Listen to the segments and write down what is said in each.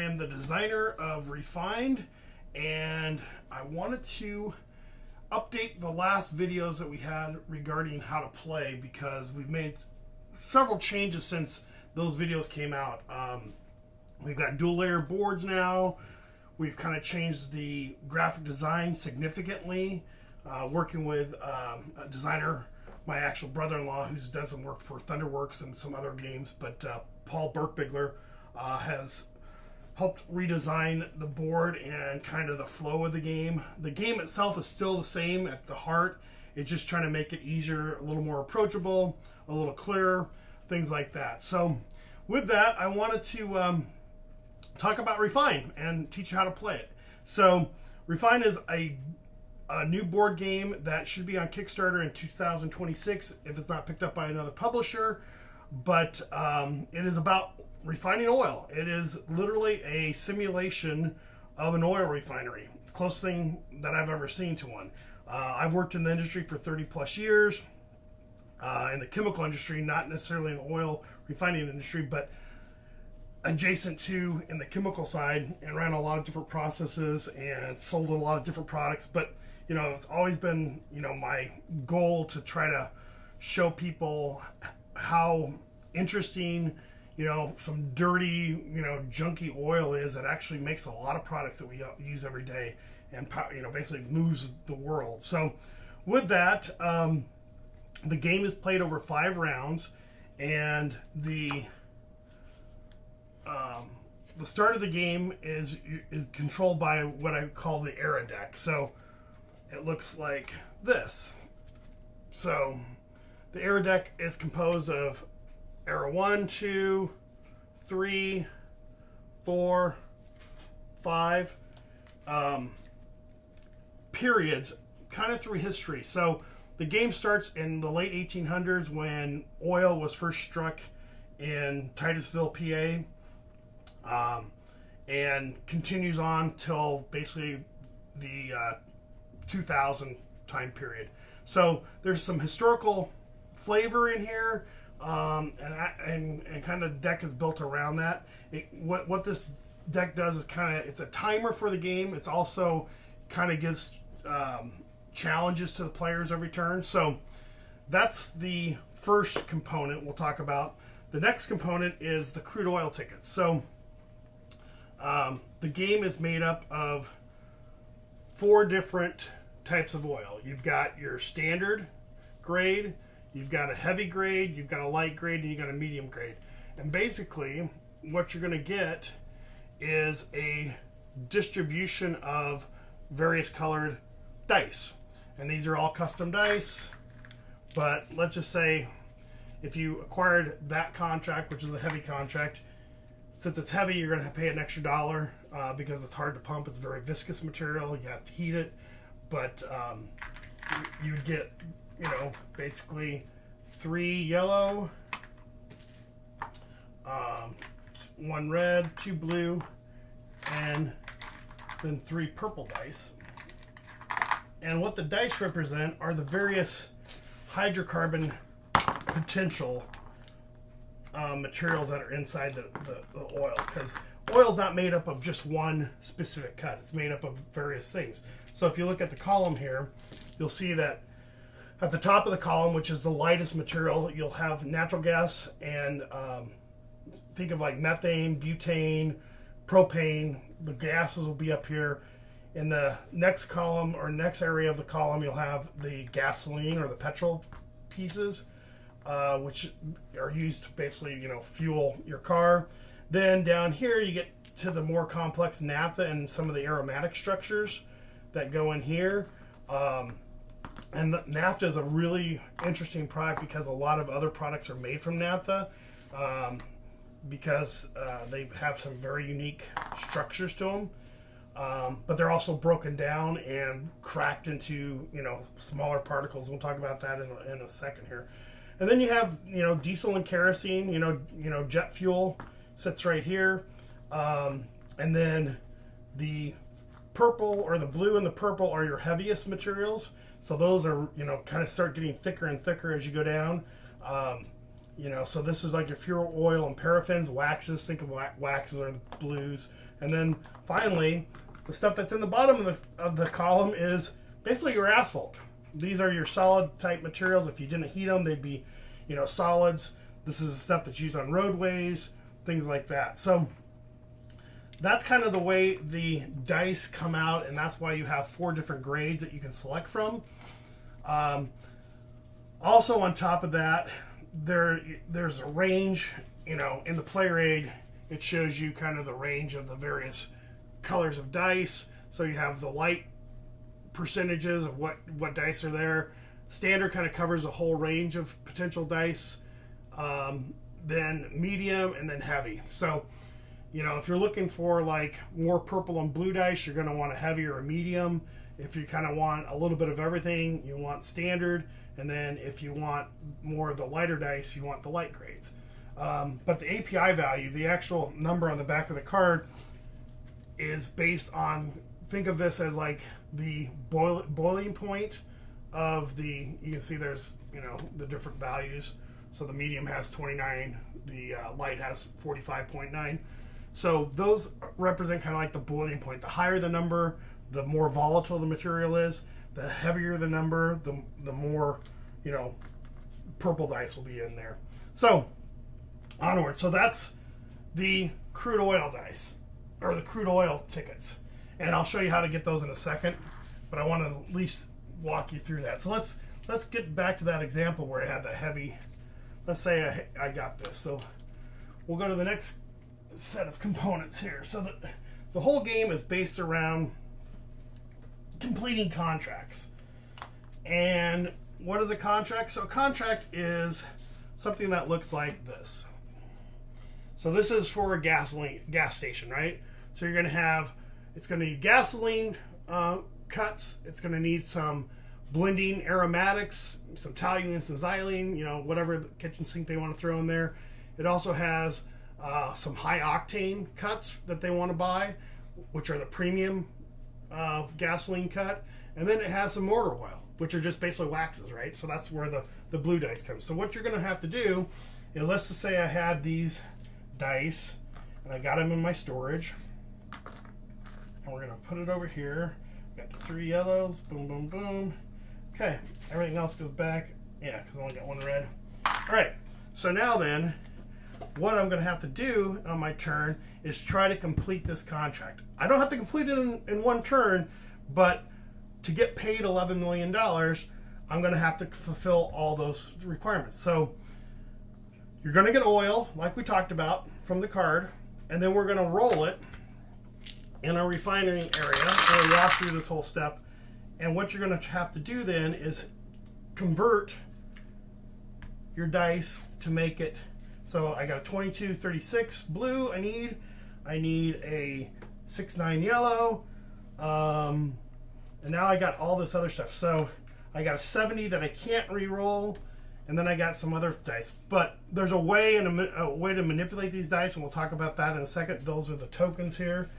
am the designer of Refined, and I wanted to update the last videos that we had regarding how to play, because we've made several changes since those videos came out. We've got dual layer boards now. We've kind of changed the graphic design significantly, working with a designer, my actual brother-in-law, who's done some work for Thunderworks and some other games, but Paul Berkbigler has helped redesign the board and kind of the flow of the game. The game itself is still the same at the heart. It's just trying to make it easier, a little more approachable, a little clearer, things like that. So with that, I wanted to talk about Refine and teach you how to play it. So Refine is a new board game that should be on Kickstarter in 2026 if it's not picked up by another publisher. But it is about refining oil. It is literally a simulation of an oil refinery. The closest thing that I've ever seen to one. I've worked in the industry for 30 plus years, in the chemical industry, not necessarily in the oil refining industry, but adjacent to in the chemical side, and ran a lot of different processes and sold a lot of different products. But you know, it's always been, you know, my goal to try to show people how interesting, you know, some dirty, you know, junky oil is that actually makes a lot of products that we use every day, and, you know, basically moves the world. So with that, the game is played over 5 rounds, and the start of the game is controlled by what I call the AIGA deck. So it looks like this. So the AIGA deck is composed of AIGA 1, 2, 3, 4, 5 periods, kind of through history. So the game starts in the late 1800s when oil was first struck in Titusville, PA, and continues on till basically the 2000 time period. So there's some historical flavor in here, and kind of deck is built around that. What this deck does is it's a timer for the game. It's also kind of gives challenges to the players every turn. So that's the first component we'll talk about. The next component is the crude oil tickets. So the game is made up of 4 different types of oil. You've got your standard grade, you've got a heavy grade, you've got a light grade, and you've got a medium grade. And basically what you're going to get is a distribution of various colored dice. And these are all custom dice, but let's just say if you acquired that contract, which is a heavy contract, since it's heavy, you're going to pay an extra $1 because it's hard to pump. It's very viscous material. You have to heat it. But you would get, you know, basically 3 yellow, 1 red, 2 blue, and then 3 purple dice. And what the dice represent are the various hydrocarbon potential materials that are inside the oil, because oil is not made up of just one specific cut. It's made up of various things. So if you look at the column here, you'll see that at the top of the column, which is the lightest material, you'll have natural gas and think of like methane, butane, propane. The gases will be up here. In the next column or next area of the column, you'll have the gasoline or the petrol pieces, which are used to basically, you know, fuel your car. Then down here you get to the more complex naphtha and some of the aromatic structures that go in here. And naphtha is a really interesting product because a lot of other products are made from naphtha, because they have some very unique structures to them. But they're also broken down and cracked into, you know, smaller particles. We'll talk about that in a second here. And then you have, you know, diesel and kerosene. You know, jet fuel sits right here, and then the purple or the blue and the purple are your heaviest materials. So those are, you know, kind of start getting thicker and thicker as you go down. You know, so this is like your fuel oil and paraffins, waxes. Think of waxes are the blues, And then finally, the stuff that's in the bottom of the column is basically your asphalt. These are your solid type materials. If you didn't heat them, they'd be, you know, solids. This is the stuff that's used on roadways, things like that. So that's kind of the way the dice come out, and that's why you have 4 different grades that you can select from. Also on top of that, there's a range, you know, in the player aid. It shows you kind of the range of the various colors of dice. So you have the light percentages of what dice are there. Standard kind of covers a whole range of potential dice. Then medium, and then heavy. So, you know, if you're looking for like more purple and blue dice, you're going to want a heavy or a medium. If you kind of want a little bit of everything, you want standard. And then if you want more of the lighter dice, you want the light grades. But the API value, the actual number on the back of the card, is based on, think of this as like the boiling point of the, you can see there's, you know, the different values. So the medium has 29, the light has 45.9. So those represent kind of like the boiling point. The higher the number, the more volatile the material is. The heavier the number, the more, you know, purple dice will be in there. So onward. So that's the crude oil dice, or the crude oil tickets. And I'll show you how to get those in a second, but I want to at least walk you through that. So let's get back to that example where I had that heavy. Let's say I got this. So we'll go to the next set of components here. So the whole game is based around completing contracts. And what is a contract? So a contract is something that looks like this. So this is for a gas station, right? So you're going to have, it's going to need gasoline cuts. It's going to need some blending aromatics, some toluene, some xylene, you know, whatever kitchen sink they want to throw in there. It also has some high octane cuts that they want to buy, which are the premium gasoline cut. And then it has some motor oil, which are just basically waxes, right? So that's where the blue dice comes. So what you're going to have to do is, let's just say I had these dice and I got them in my storage. And we're going to put it over here. Got the 3 yellows, boom, boom, boom. Okay, everything else goes back. Yeah, because I only got 1 red. All right, so now then, what I'm going to have to do on my turn is try to complete this contract. I don't have to complete it in 1 turn, but to get paid $11 million, I'm going to have to fulfill all those requirements. So you're going to get oil, like we talked about, from the card, and then we're going to roll it in a refinery area. We'll walk through this whole step. And what you're going to have to do then is convert your dice to make it. So I got a 2236 blue I need a 69 yellow, and now I got all this other stuff. So I got a 70 that I can't re-roll, and then I got some other dice. But there's a way a way to manipulate these dice, and we'll talk about that in a second. Those are the tokens here.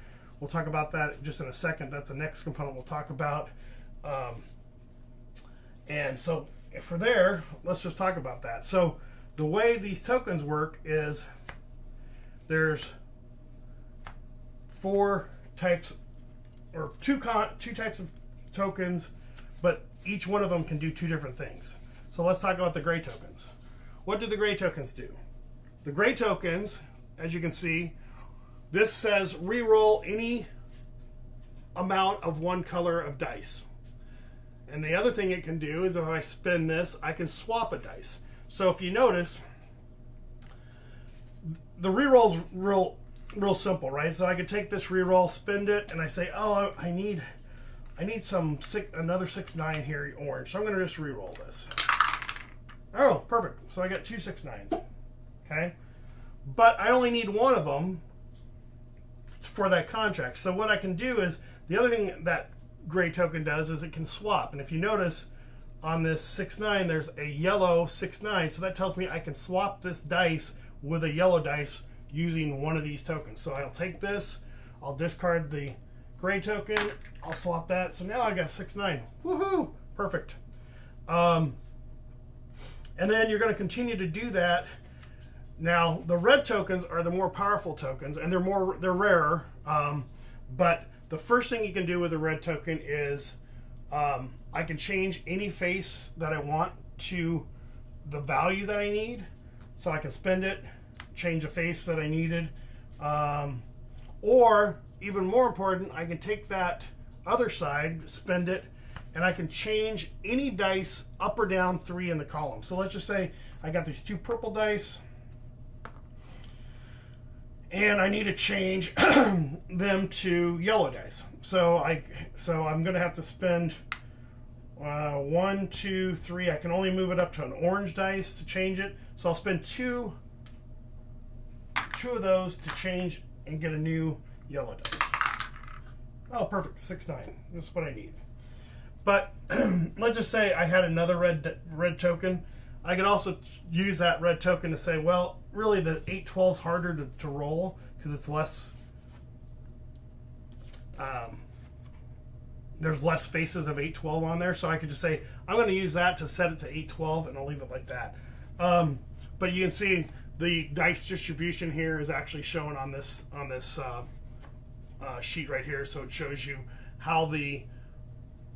We'll talk about that just in a second. That's the next component we'll talk about. And so for there, let's just talk about that. So the way these tokens work is there's 4 types, or two types of tokens, but each one of them can do 2 different things. So let's talk about the gray tokens. What do the gray tokens do? The gray tokens, as you can see, this says re-roll any amount of 1 color of dice. And the other thing it can do is, if I spin this, I can swap a dice. So if you notice, the re-roll's real simple, right? So I could take this re-roll, spin it, and I say, oh, I need another 6-9 here, orange. So I'm going to just re-roll this. Oh, perfect. So I got 2 6-9s. Okay, but I only need 1 of them for that contract. So what I can do is, the other thing that gray token does is it can swap. And if you notice on this 6-9, there's a yellow 6-9. So that tells me I can swap this dice with a yellow dice using one of these tokens. So I'll take this, I'll discard the gray token, I'll swap that. So now I got 6-9. Woohoo! Perfect. And then you're going to continue to do that. Now the red tokens are the more powerful tokens, and they're rarer, But the first thing you can do with a red token is I can change any face that I want to the value that I need. So I can spend it, change a face that I needed. Or even more important, I can take that other side, spend it, and I can change any dice up or down 3 in the column. So let's just say I got these 2 purple dice and I need to change them to yellow dice. So I'm going to have to spend 1, 2, 3. I can only move it up to an orange dice to change it. So I'll spend two of those to change and get a new yellow dice. Oh, perfect. 6, 9. That's what I need. But let's just say I had another red token. I could also use that red token to say, well, really the 8, 12 is harder to roll because it's less. There's less faces of 8, 12 on there, so I could just say I'm going to use that to set it to 8, 12, and I'll leave it like that. But you can see the dice distribution here is actually shown on this sheet right here, so it shows you how the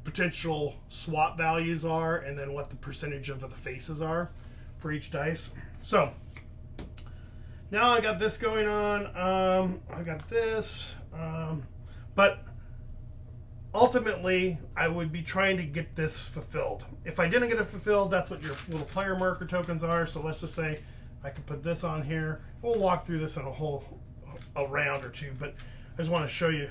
potential swap values are and then what the percentage of the faces are for each dice. So now I got this going on. I got this, but ultimately I would be trying to get this fulfilled. If I didn't get it fulfilled, that's what your little player marker tokens are. So let's just say I could put this on here. We'll walk through this in a round or two, but I just want to show you.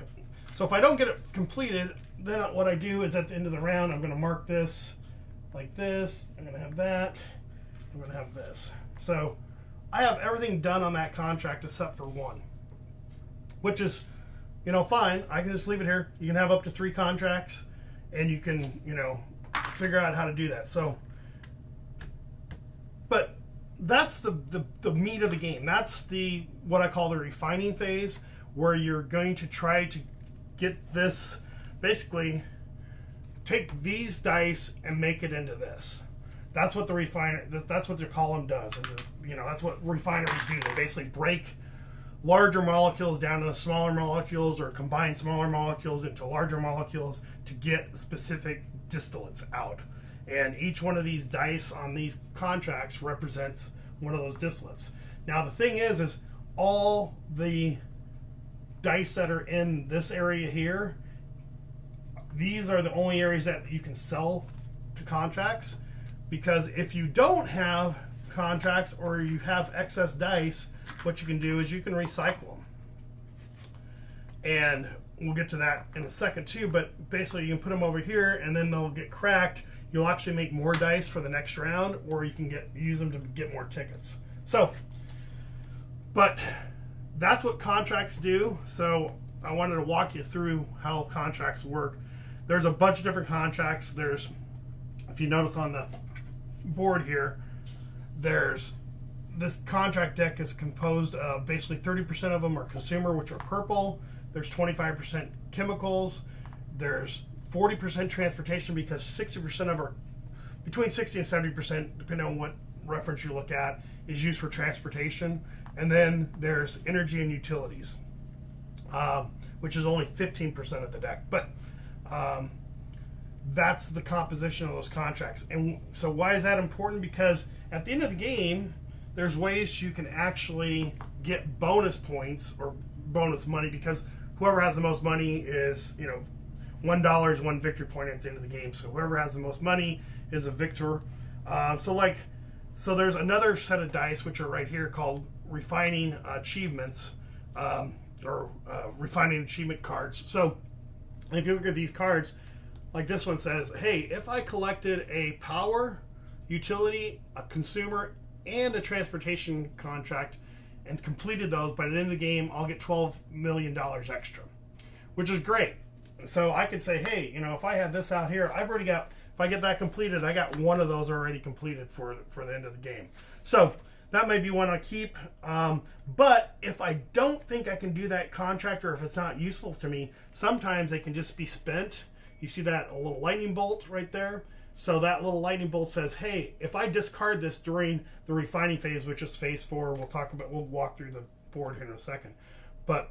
So if I don't get it completed, then what I do is at the end of the round, I'm going to mark this like this. I'm going to have that. I'm going to have this. So I have everything done on that contract except for 1, which is, fine. I can just leave it here. You can have up to 3 contracts, and you can, figure out how to do that. So, but that's the meat of the game. That's what I call the refining phase, where you're going to try to get this, basically take these dice and make it into this. That's what that's what their column does. That's what refineries do. They basically break larger molecules down to smaller molecules, or combine smaller molecules into larger molecules to get specific distillates out. And each one of these dice on these contracts represents one of those distillates. Now the thing is all the dice that are in this area here, these are the only areas that you can sell to contracts, because if you don't have contracts or you have excess dice, what you can do is you can recycle them. And we'll get to that in a second too, but basically you can put them over here and then they'll get cracked. You'll actually make more dice for the next round, or you can use them to get more tickets. So, but that's what contracts do. So I wanted to walk you through how contracts work. There's a bunch of different contracts. There's, if you notice on the board here, there's this contract deck is composed of basically 30% of them are consumer, which are purple. There's 25% chemicals. There's 40% transportation, because 60% of between 60 and 70%, depending on what reference you look at, is used for transportation. And then there's energy and utilities, which is only 15% of the deck. But that's the composition of those contracts. And so why is that important? Because at the end of the game, there's ways you can actually get bonus points or bonus money, because whoever has the most money is, $1 is 1 victory point at the end of the game. So whoever has the most money is a victor. So there's another set of dice, which are right here, called refining achievements, or refining achievement cards. So if you look at these cards, like this one says, hey, if I collected a power, utility, a consumer, and a transportation contract and completed those by the end of the game, I'll get $12 million extra, which is great. So I could say, hey, if I had this out here, I've already got, if I get that completed, I got one of those already completed for the end of the game. So that may be one I keep. But if I don't think I can do that contract, or if it's not useful to me, sometimes they can just be spent. You see that little lightning bolt right there? So that little lightning bolt says, hey, if I discard this during the refining phase, which is phase 4, we'll walk through the board here in a second. But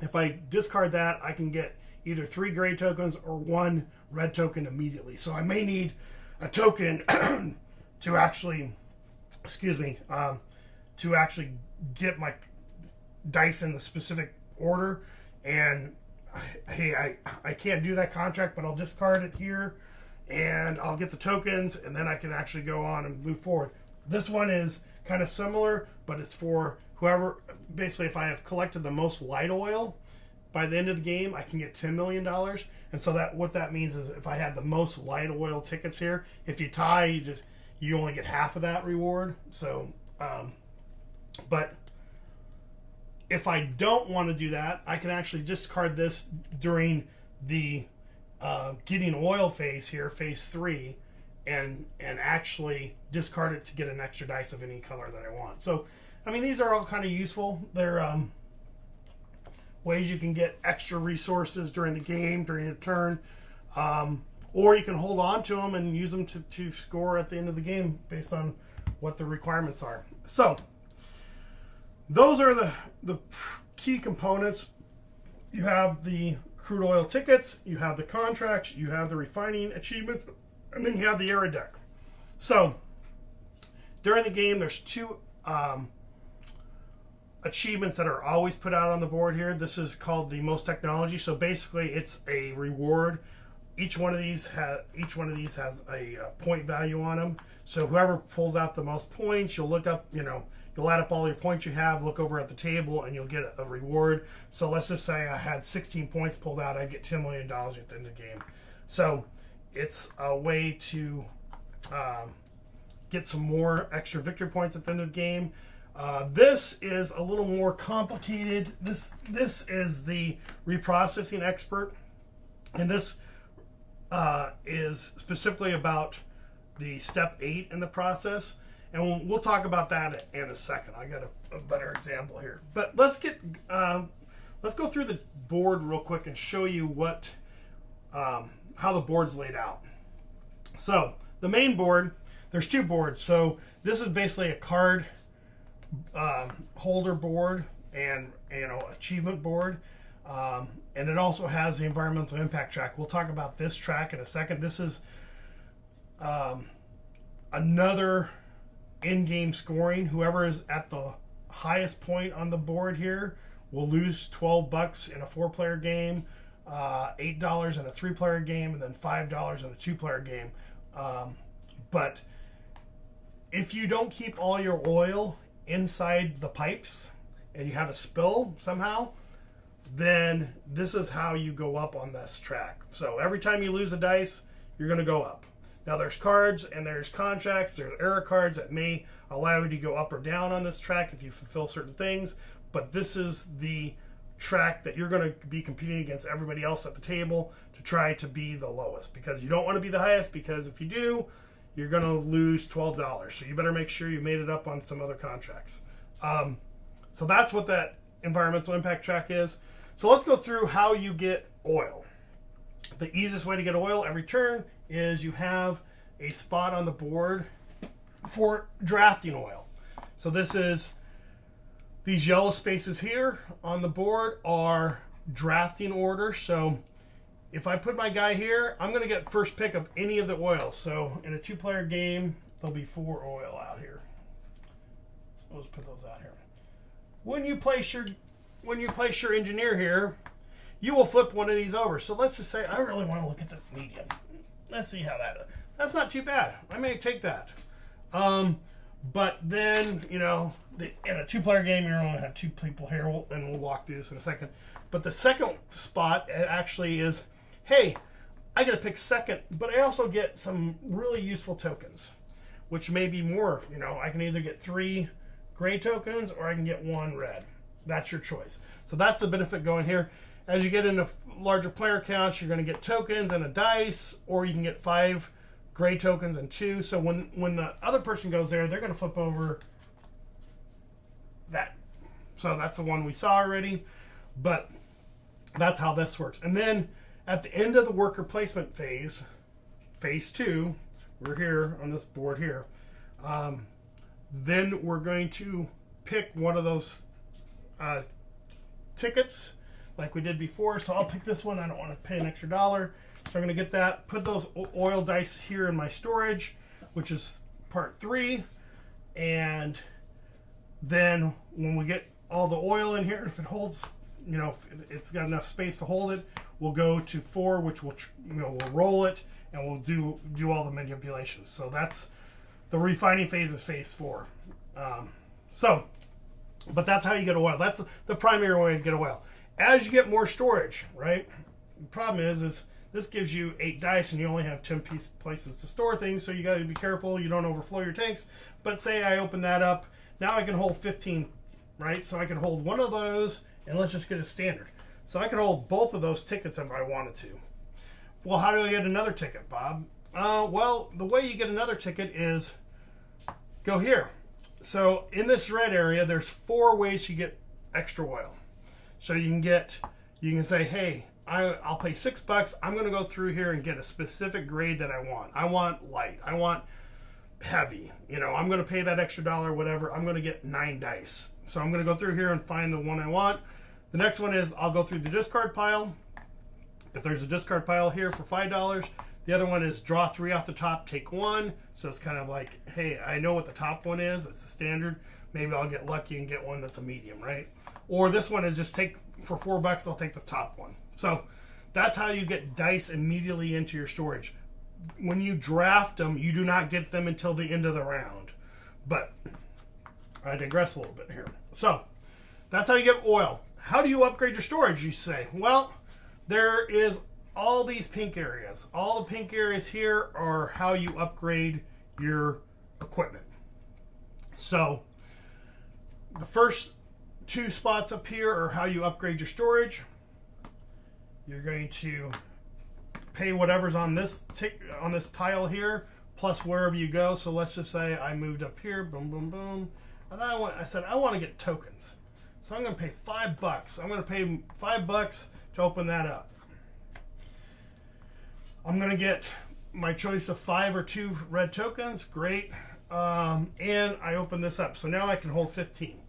If I discard that, I can get either 3 gray tokens or 1 red token immediately. So I may need a token to actually, to actually get my dice in the specific order. And hey, I can't do that contract, but I'll discard it here and I'll get the tokens, and then I can actually go on and move forward. This one is kind of similar, but it's for whoever, basically if I have collected the most light oil by the end of the game, I can get $10 million. And so that what that means is if I had the most light oil tickets here, if you tie, you only get half of that reward. So, but if I don't want to do that, I can actually discard this during the getting oil phase here, phase 3, and actually discard it to get an extra dice of any color that I want. So, I mean, these are all kind of useful. They're ways you can get extra resources during the game, during a turn, or you can hold on to them and use them to score at the end of the game based on what the requirements are. So, those are the key components. You have the crude oil tickets, you have the contracts, you have the refining achievements, and then you have the area deck. So, during the game, there's 2 achievements that are always put out on the board here. This is called the most technology. So basically, it's a reward. Each one of these has a point value on them. So whoever pulls out the most points, you'll look up, you'll add up all your points you have, look over at the table, and you'll get a reward. So let's just say I had 16 points pulled out, I'd get $10 million at the end of the game. So it's a way to get some more extra victory points at the end of the game. This is a little more complicated. This is the reprocessing expert, and this is specifically about the step 8 in the process, and we'll talk about that in a second. I got a better example here, but let's go through the board real quick and show you what how the board's laid out. So the main board, there's 2 boards. So this is basically a card holder board and achievement board, and it also has the environmental impact track. We'll talk about this track in a second. This is another in-game scoring. Whoever is at the highest point on the board here will lose $12 in a 4-player game, $8 in a 3-player game, and then $5 in a 2-player game. But if you don't keep all your oil inside the pipes and you have a spill somehow, then this is how you go up on this track. So every time you lose a dice, you're going to go up. Now there's cards and there's contracts, there's error cards that may allow you to go up or down on this track if you fulfill certain things, but this is the track that you're going to be competing against everybody else at the table to try to be the lowest, because you don't want to be the highest, because if you do, you're going to lose $12. So you better make sure you made it up on some other contracts. So that's what that environmental impact track is. So let's go through how you get oil. The easiest way to get oil every turn is you have a spot on the board for drafting oil. So these yellow spaces here on the board are drafting orders. So if I put my guy here, I'm going to get first pick of any of the oils. So in a 2-player game, there'll be 4 oil out here. Let's put those out here. When you place your engineer here, you will flip one of these over. So let's just say I really want to look at the medium. Let's see how that is. That's not too bad. I may take that. But then, in a 2-player game, you're only going to have 2 people here, and we'll walk through this in a second. But the second spot actually is, hey, I get to pick second, but I also get some really useful tokens, which may be more. I can either get 3 gray tokens or I can get 1 red. That's your choice. So that's the benefit going here. As you get into larger player counts, you're going to get tokens and a dice, or you can get 5 gray tokens and 2. So when the other person goes there, they're going to flip over that. So that's the one we saw already, but that's how this works. And then at the end of the worker placement phase, phase 2, we're here on this board here, then we're going to pick one of those tickets like we did before. So I'll pick this one. I don't want to pay an extra $1. So I'm going to get that, put those oil dice here in my storage, which is part 3. And then when we get all the oil in here, if it holds, you know, if it's got enough space to hold it, we'll go to 4, which will, you know, we'll roll it and we'll do all the manipulations. So that's the refining phase, is phase 4. But that's how you get oil. That's the primary way to get oil. As you get more storage, right? The problem is this gives you 8 dice and you only have 10 places to store things, so you got to be careful you don't overflow your tanks. But say I open that up, now I can hold 15, right? So I can hold one of those, and let's just get a standard. So I can hold both of those tickets if I wanted to. Well, how do I get another ticket, Bob? Well, the way you get another ticket is go here. So in this red area, there's 4 ways you get extra oil. So you can say, hey, I'll pay $6. I'm going to go through here and get a specific grade that I want. I want light. I want heavy. You know, I'm going to pay that extra $1, whatever. I'm going to get 9 dice. So I'm going to go through here and find the one I want. The next one is I'll go through the discard pile. If there's a discard pile here for $5, the other one is draw 3 off the top, take 1. So it's kind of like, hey, I know what the top one is. It's the standard. Maybe I'll get lucky and get one that's a medium, right? Or this one is just take, for $4, I'll take the top one. So that's how you get dice immediately into your storage. When you draft them, you do not get them until the end of the round. But I digress a little bit here. So that's how you get oil. How do you upgrade your storage, you say? Well, there is all these pink areas. All the pink areas here are how you upgrade your equipment. So the first 2 spots up here are how you upgrade your storage. You're going to pay whatever's on this tile here, plus wherever you go. So let's just say I moved up here, boom, boom, boom, and I said I want to get tokens. So I'm going to pay $5. I'm going to pay $5 to open that up. I'm going to get my choice of 5 or 2 red tokens. Great. And I open this up. So now I can hold 15.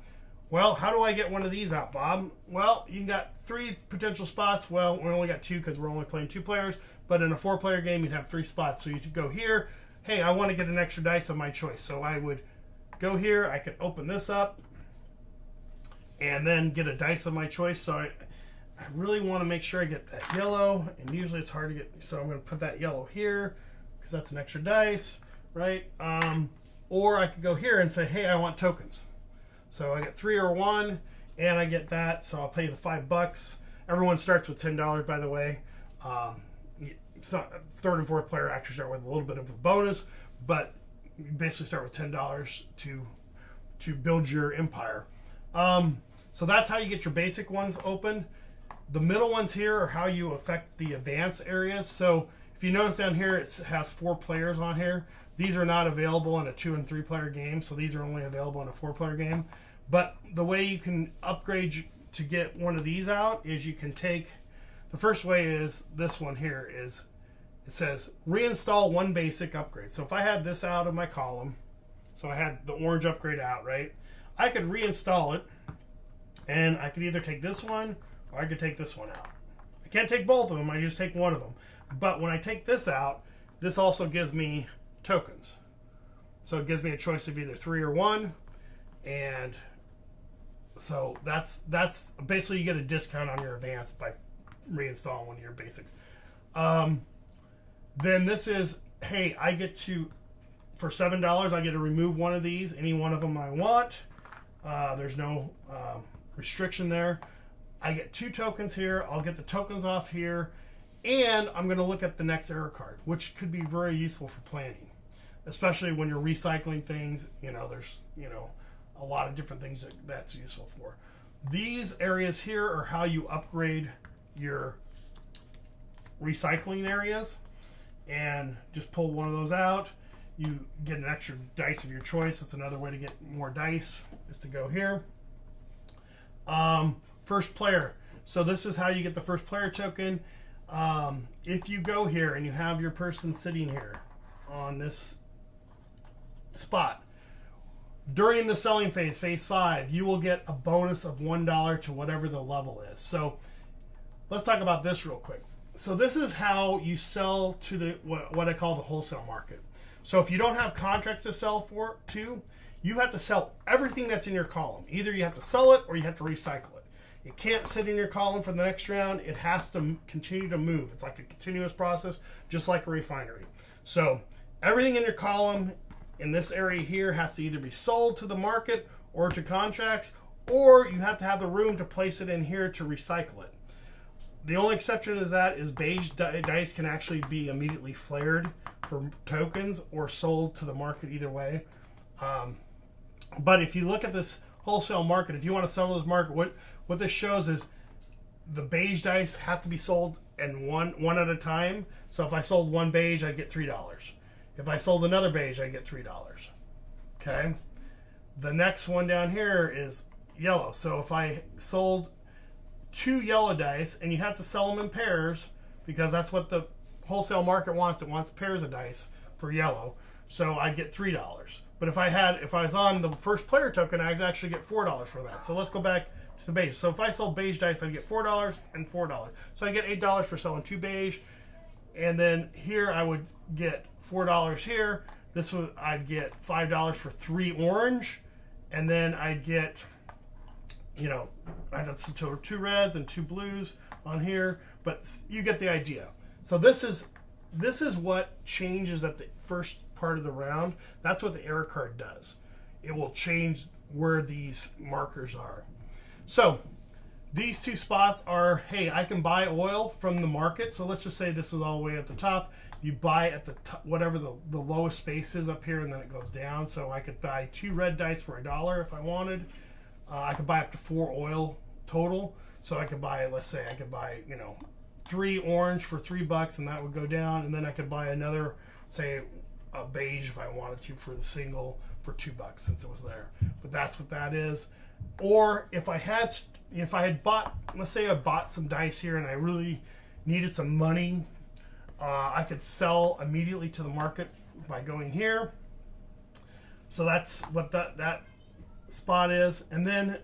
Well, how do I get one of these out, Bob? Well, you got 3 potential spots. Well, we only got 2 because we're only playing 2 players. But in a 4-player game, you'd have 3 spots. So you could go here. Hey, I want to get an extra dice of my choice. So I would go here. I could open this up and then get a dice of my choice. So I really want to make sure I get that yellow. And usually it's hard to get. So I'm going to put that yellow here because that's an extra dice, right? Or I could go here and say, hey, I want tokens. So I get 3 or 1, and I get that. So I'll pay the $5. Everyone starts with $10, by the way. So 3rd and 4th player actually start with a little bit of a bonus, but you basically start with $10 to build your empire. So that's how you get your basic ones open. The middle ones here are how you affect the advanced areas. So if you notice down here, it has 4 players on here. These are not available in a 2 and 3 player game, so these are only available in a 4-player game. But the way you can upgrade to get one of these out is you can take, the first way is this one here is, it says reinstall 1 basic upgrade. So if I had this out of my column, so I had the orange upgrade out, right? I could reinstall it, and I could either take this one or I could take this one out. I can't take both of them, I just take one of them. But when I take this out, this also gives me tokens. So it gives me a choice of either 3 or 1, and so that's basically you get a discount on your advanced by reinstalling one of your basics. Then this is, hey, I get to, for $7, I get to remove one of these, any one of them I want. There's no restriction there. I get 2 tokens here. I'll get the tokens off here, and I'm going to look at the next error card, which could be very useful for planning, especially when you're recycling things. You know, there's, you know, a lot of different things that's useful for. These areas here are how you upgrade your recycling areas, and just pull one of those out. You get an extra dice of your choice. It's another way to get more dice is to go here. First player. So this is how you get the first player token. If you go here and you have your person sitting here on this spot, during the selling phase, phase 5, you will get a bonus of $1 to whatever the level is. So let's talk about this real quick. So this is how you sell to the what I call the wholesale market. So if you don't have contracts to sell to, you have to sell everything that's in your column. Either you have to sell it or you have to recycle it. It can't sit in your column for the next round. It has to continue to move. It's like a continuous process, just like a refinery. So everything in your column in this area here has to either be sold to the market or to contracts, or you have to have the room to place it in here to recycle it. The only exception is that is beige dice can actually be immediately flared for tokens or sold to the market either way. But if you look at this wholesale market, if you want to sell to this market, what this shows is the beige dice have to be sold in one at a time. So if I sold one beige, I'd get $3. If I sold another beige, I'd get $3. Okay. The next one down here is yellow. So if I sold 2 yellow dice, and you have to sell them in pairs because that's what the wholesale market wants. It wants pairs of dice for yellow. So I'd get $3. But if I was on the first player token, I'd actually get $4 for that. So let's go back to the beige. So if I sold beige dice, I'd get $4 and $4. So I get $8 for selling 2 beige. And then here I would get $4 here. I'd get $5 for 3 orange. And then I'd get, I'd have 2 reds and 2 blues on here. But you get the idea. So this is what changes at the first part of the round. That's what the error card does. It will change where these markers are. So these 2 spots are, hey, I can buy oil from the market. So let's just say this is all the way at the top. You buy at the top, whatever the lowest space is up here, and then it goes down. So I could buy 2 red dice for $1 if I wanted. I could buy up to 4 oil total. So I could buy, let's say I could buy, 3 orange for $3, and that would go down. And then I could buy another, say, a beige if I wanted to for the single for $2 since it was there. But that's what that is. Or if I had bought, let's say I bought some dice here and I really needed some money, I could sell immediately to the market by going here. So that's what that spot is. And then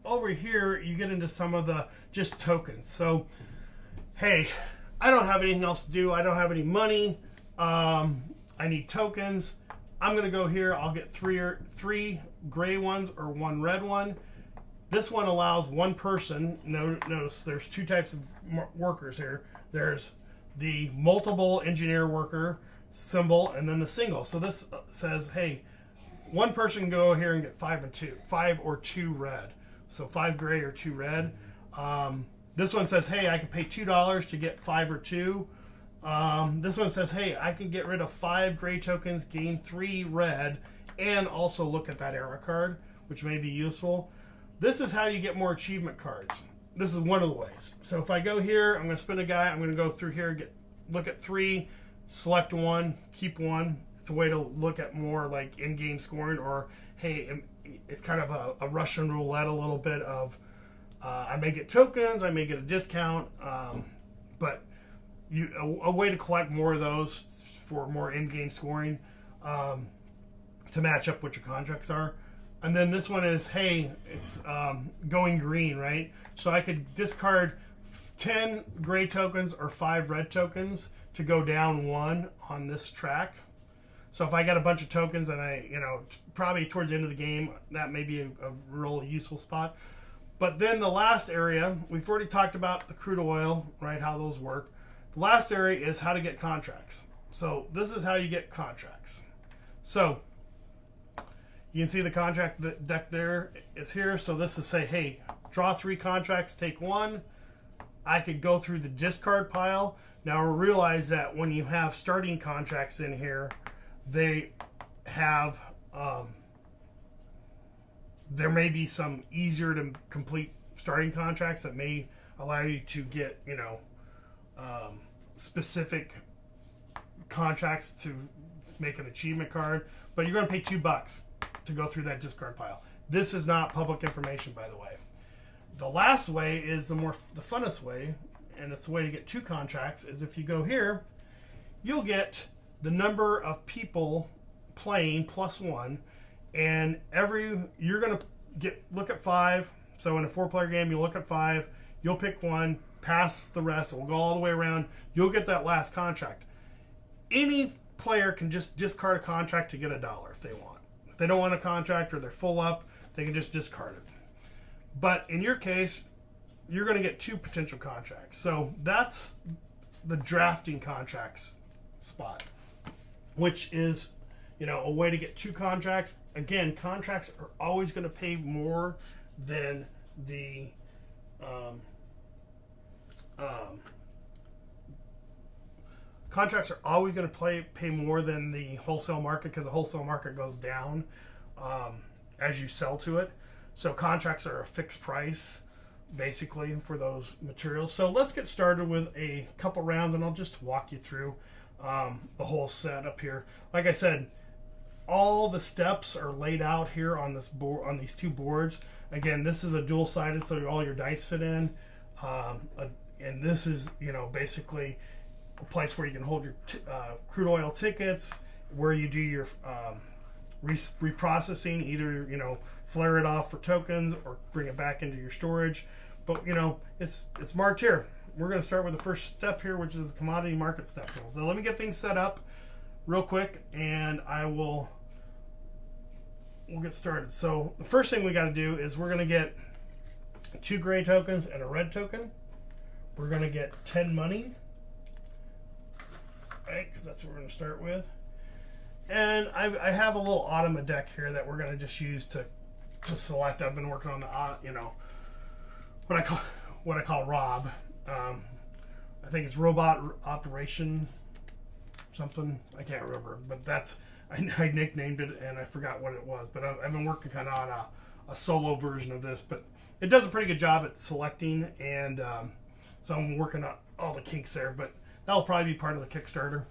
over here you get into some of the just tokens. So hey, I don't have anything else to do. I don't have any money. I need tokens. I'm going to go here. I'll get 3 gray ones or 1 red one. This one allows 1 person. Notice there's 2 types of workers here. There's the multiple engineer worker symbol and then the single. So this says, hey, 1 person can go here and get 5 or 2 red. So 5 gray or 2 red. This one says, hey, I can pay $2 to get 5 or 2. This one says, hey, I can get rid of 5 gray tokens, gain 3 red, and also look at that error card, which may be useful. This is how you get more achievement cards. This is one of the ways. So if I go here, I'm going to spin a guy. I'm going to go through here, look at 3, select 1, keep 1. It's a way to look at more like in-game scoring, or hey, it's kind of a Russian roulette a little bit of I may get tokens, I may get a discount, but a way to collect more of those for more in-game scoring to match up what your contracts are. And then this one is, hey, it's going green, right? So I could discard 10 gray tokens or 5 red tokens to go down 1 on this track. So if I got a bunch of tokens and probably towards the end of the game, that may be a real useful spot. But then the last area, we've already talked about the crude oil, right? How those work. The last area is how to get contracts. So this is how you get contracts. So you can see the contract deck there is here. So this is say, hey, draw 3 contracts, take 1. I could go through the discard pile. Now realize that when you have starting contracts in here, they have, there may be some easier to complete starting contracts that may allow you to get, specific contracts to make an achievement card, but you're going to pay $2 to go through that discard pile. This is not public information, by the way. The last way is the funnest way, and it's the way to get 2 contracts, is if you go here, you'll get the number of people playing plus 1, and you're going to look at 5. So in a 4-player game, you look at 5, you'll pick 1, pass the rest. It will go all the way around. You'll get that last contract. Any player can just discard a contract to get $1 if they want. If they don't want a contract or they're full up, they can just discard it. But in your case, you're going to get 2 potential contracts. So that's the drafting contracts spot, which is, you know, a way to get 2 contracts. Again, contracts are always going to pay more than the contracts are always going to pay more than the wholesale market, because the wholesale market goes down as you sell to it. So contracts are a fixed price basically for those materials. So let's get started with a couple rounds, and I'll just walk you through the whole setup here. Like I said, all the steps are laid out here on this board, on these 2 boards. Again, this is a dual-sided, so all your dice fit in, and this is, you know, basically a place where you can hold your crude oil tickets, where you do your reprocessing, either, you know, flare it off for tokens or bring it back into your storage. But, you know, it's marked here. We're going to start with the first step here, which is the commodity market step. So let me get things set up real quick, and we'll get started. So the first thing we got to do is we're going to get 2 gray tokens and a red token. We're going to get 10 money, right? Because that's what we're going to start with. And I have a little Automa deck here that we're going to just use to select. I've been working on the you know, what I call R.O.B. I think it's robot operation something. I can't remember, but that's I nicknamed it and I forgot what it was. But I've been working kind of on a solo version of this, but it does a pretty good job at selecting, and so I'm working on all the kinks there. But that'll probably be part of the Kickstarter.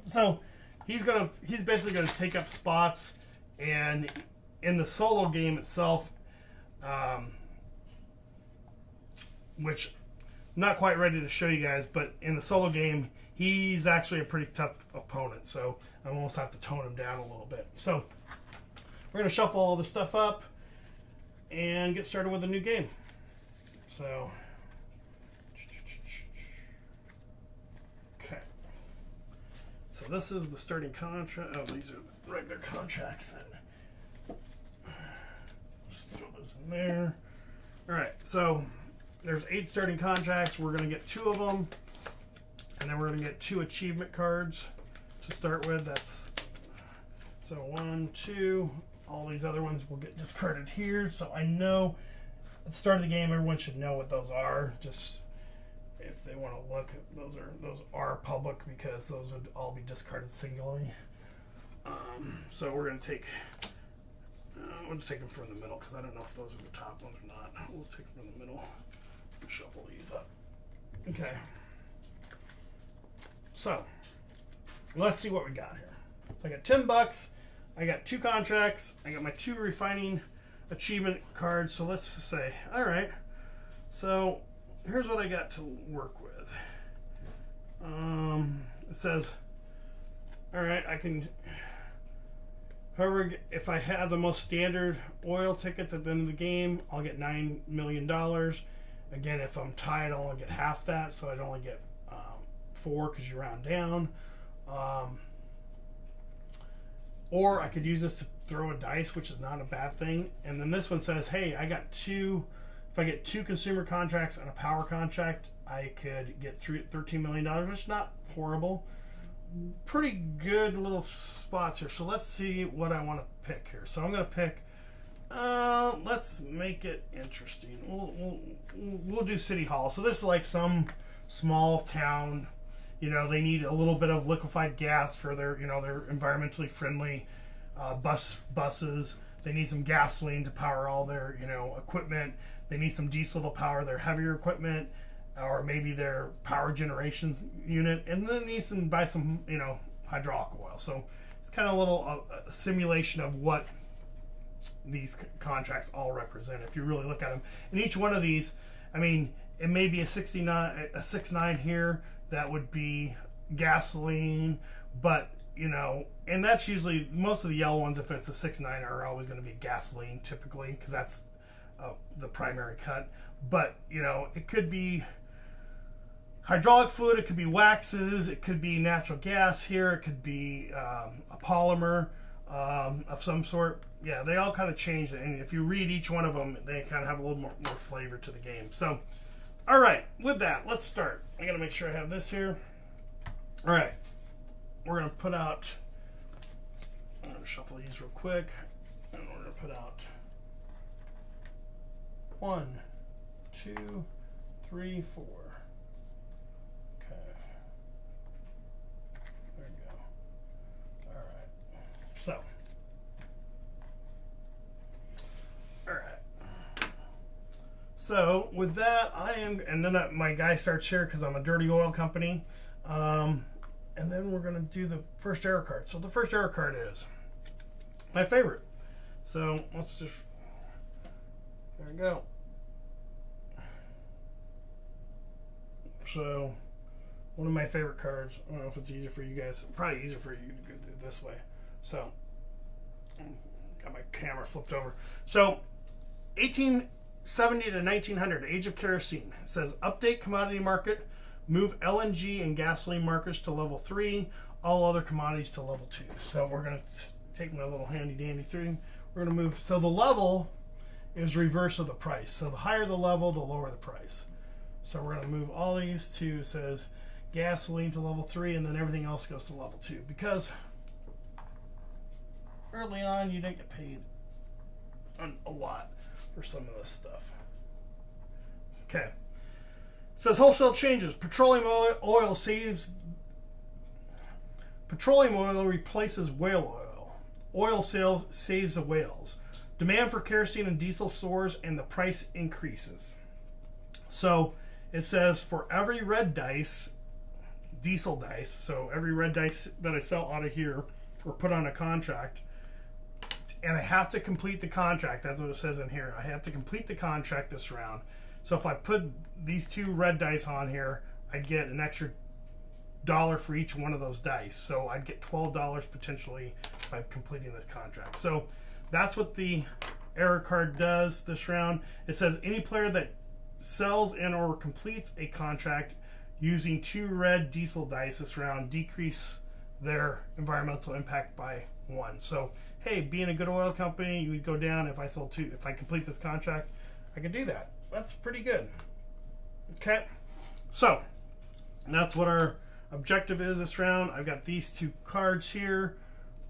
So he's basically gonna take up spots, and in the solo game itself, which I'm not quite ready to show you guys, but in the solo game, he's actually a pretty tough opponent, so I almost have to tone him down a little bit. So we're going to shuffle all this stuff up and get started with a new game. So, okay. So this is the starting contract. Oh, these are the regular contracts then. Just throw those in there. All right, so there's 8 starting contracts. We're going to get 2 of them, and then we're going to get 2 achievement cards to start with. That's so 1, 2. All these other ones will get discarded here. So I know at the start of the game, everyone should know what those are. Just if they want to look, those are public, because those would all be discarded singularly. So we're going to take. We'll just take them from the middle, because I don't know if those are the top ones or not. We'll take them from the middle. Shuffle these up. Okay. So let's see what we got here. So I got $10. I got 2 contracts. I got my 2 refining achievement cards. So let's just say, all right. So here's what I got to work with. It says, all right, I can. However, if I have the most standard oil tickets at the end of the game, I'll get $9 million. Again, if I'm tied, I'll only get half that, so I'd only get 4, because you round down. Or I could use this to throw a dice, which is not a bad thing. And then this one says, hey, I got 2. If I get 2 consumer contracts and a power contract, I could get $13 million, which is not horrible. Pretty good little spots here. So let's see what I want to pick here. So I'm going to pick. Let's make it interesting. We'll do City Hall. So this is like some small town. You know, they need a little bit of liquefied gas for their, you know, their environmentally friendly buses. They need some gasoline to power all their, you know, equipment. They need some diesel to power their heavier equipment, or maybe their power generation unit, and then they need to buy some, you know, hydraulic oil. So it's kind of a little a simulation of what these contracts all represent if you really look at them. And each one of these, I mean, it may be a 6.9 here, that would be gasoline, but you know, and that's usually most of the yellow ones. If it's a 6.9, are always going to be gasoline typically, because that's the primary cut. But, you know, it could be hydraulic fluid, it could be waxes, it could be natural gas here, it could be a polymer of some sort. Yeah, they all kind of change it, and if you read each one of them, they kind of have a little more flavor to the game. So, all right, with that, let's start. I gotta make sure I have this here. All right, we're gonna put out, I'm gonna shuffle these real quick, and we're gonna put out 1, 2, 3, 4. Okay. There we go. All right. So. All right. So with that, and then my guy starts here because I'm a dirty oil company. And then we're gonna do the first error card. So the first error card is my favorite. So let's just, there we go. So, one of my favorite cards. I don't know if it's easier for you guys. Probably easier for you to do it this way. So, got my camera flipped over. So, 1870 to 1900, Age of Kerosene. It says, update commodity market, move LNG and gasoline markets to level 3, all other commodities to level 2. So, we're going to take my little handy dandy thing. We're going to move. So, the level is reverse of the price. So, the higher the level, the lower the price. So we're going to move all these to, it says gasoline to level 3, and then everything else goes to level 2. Because early on, you didn't get paid a lot for some of this stuff. Okay. It says wholesale changes. Petroleum oil replaces whale oil. Oil sale saves the whales. Demand for kerosene and diesel soars, and the price increases. So it says for every red dice, diesel dice, so every red dice that I sell out of here or put on a contract, and I have to complete the contract, that's what it says in here. I have to complete the contract this round. So if I put these 2 red dice on here, I'd get an extra $1 for each one of those dice. So I'd get $12 potentially by completing this contract. So that's what the error card does this round. It says any player that sells and or completes a contract using 2 red diesel dice this round decrease their environmental impact by 1. So hey, being a good oil company, you would go down. If I sold 2, if I complete this contract, I could do that. That's pretty good. Okay, so that's what our objective is this round. I've got these 2 cards here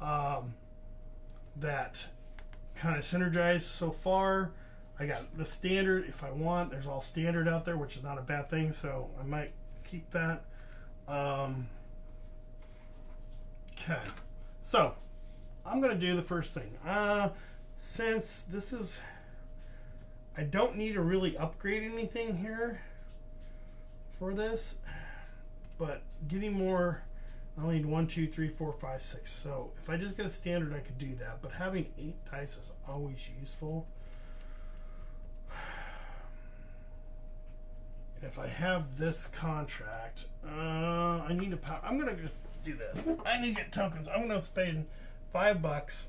that kind of synergize so far. I got the standard if I want. There's all standard out there, which is not a bad thing, so I might keep that. Okay, so I'm going to do the first thing. Since this is, I don't need to really upgrade anything here for this, but getting more, I only need 1, 2, 3, 4, 5, 6. So if I just get a standard, I could do that. But having 8 dice is always useful. If I have this contract, I need to I'm going to just do this. I need to get tokens. I'm going to spend $5.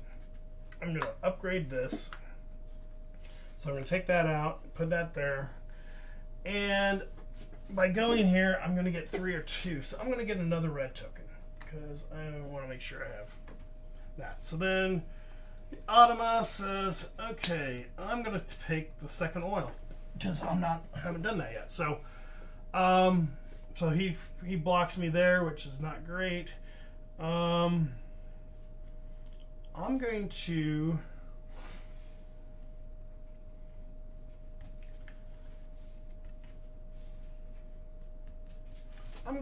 I'm going to upgrade this. So I'm going to take that out, put that there. And by going here, I'm going to get 3 or 2. So I'm going to get another red token because I want to make sure I have that. So then the Automa says, okay, I'm going to take the second oil. Because haven't done that yet. So so he blocks me there, which is not great. I'm going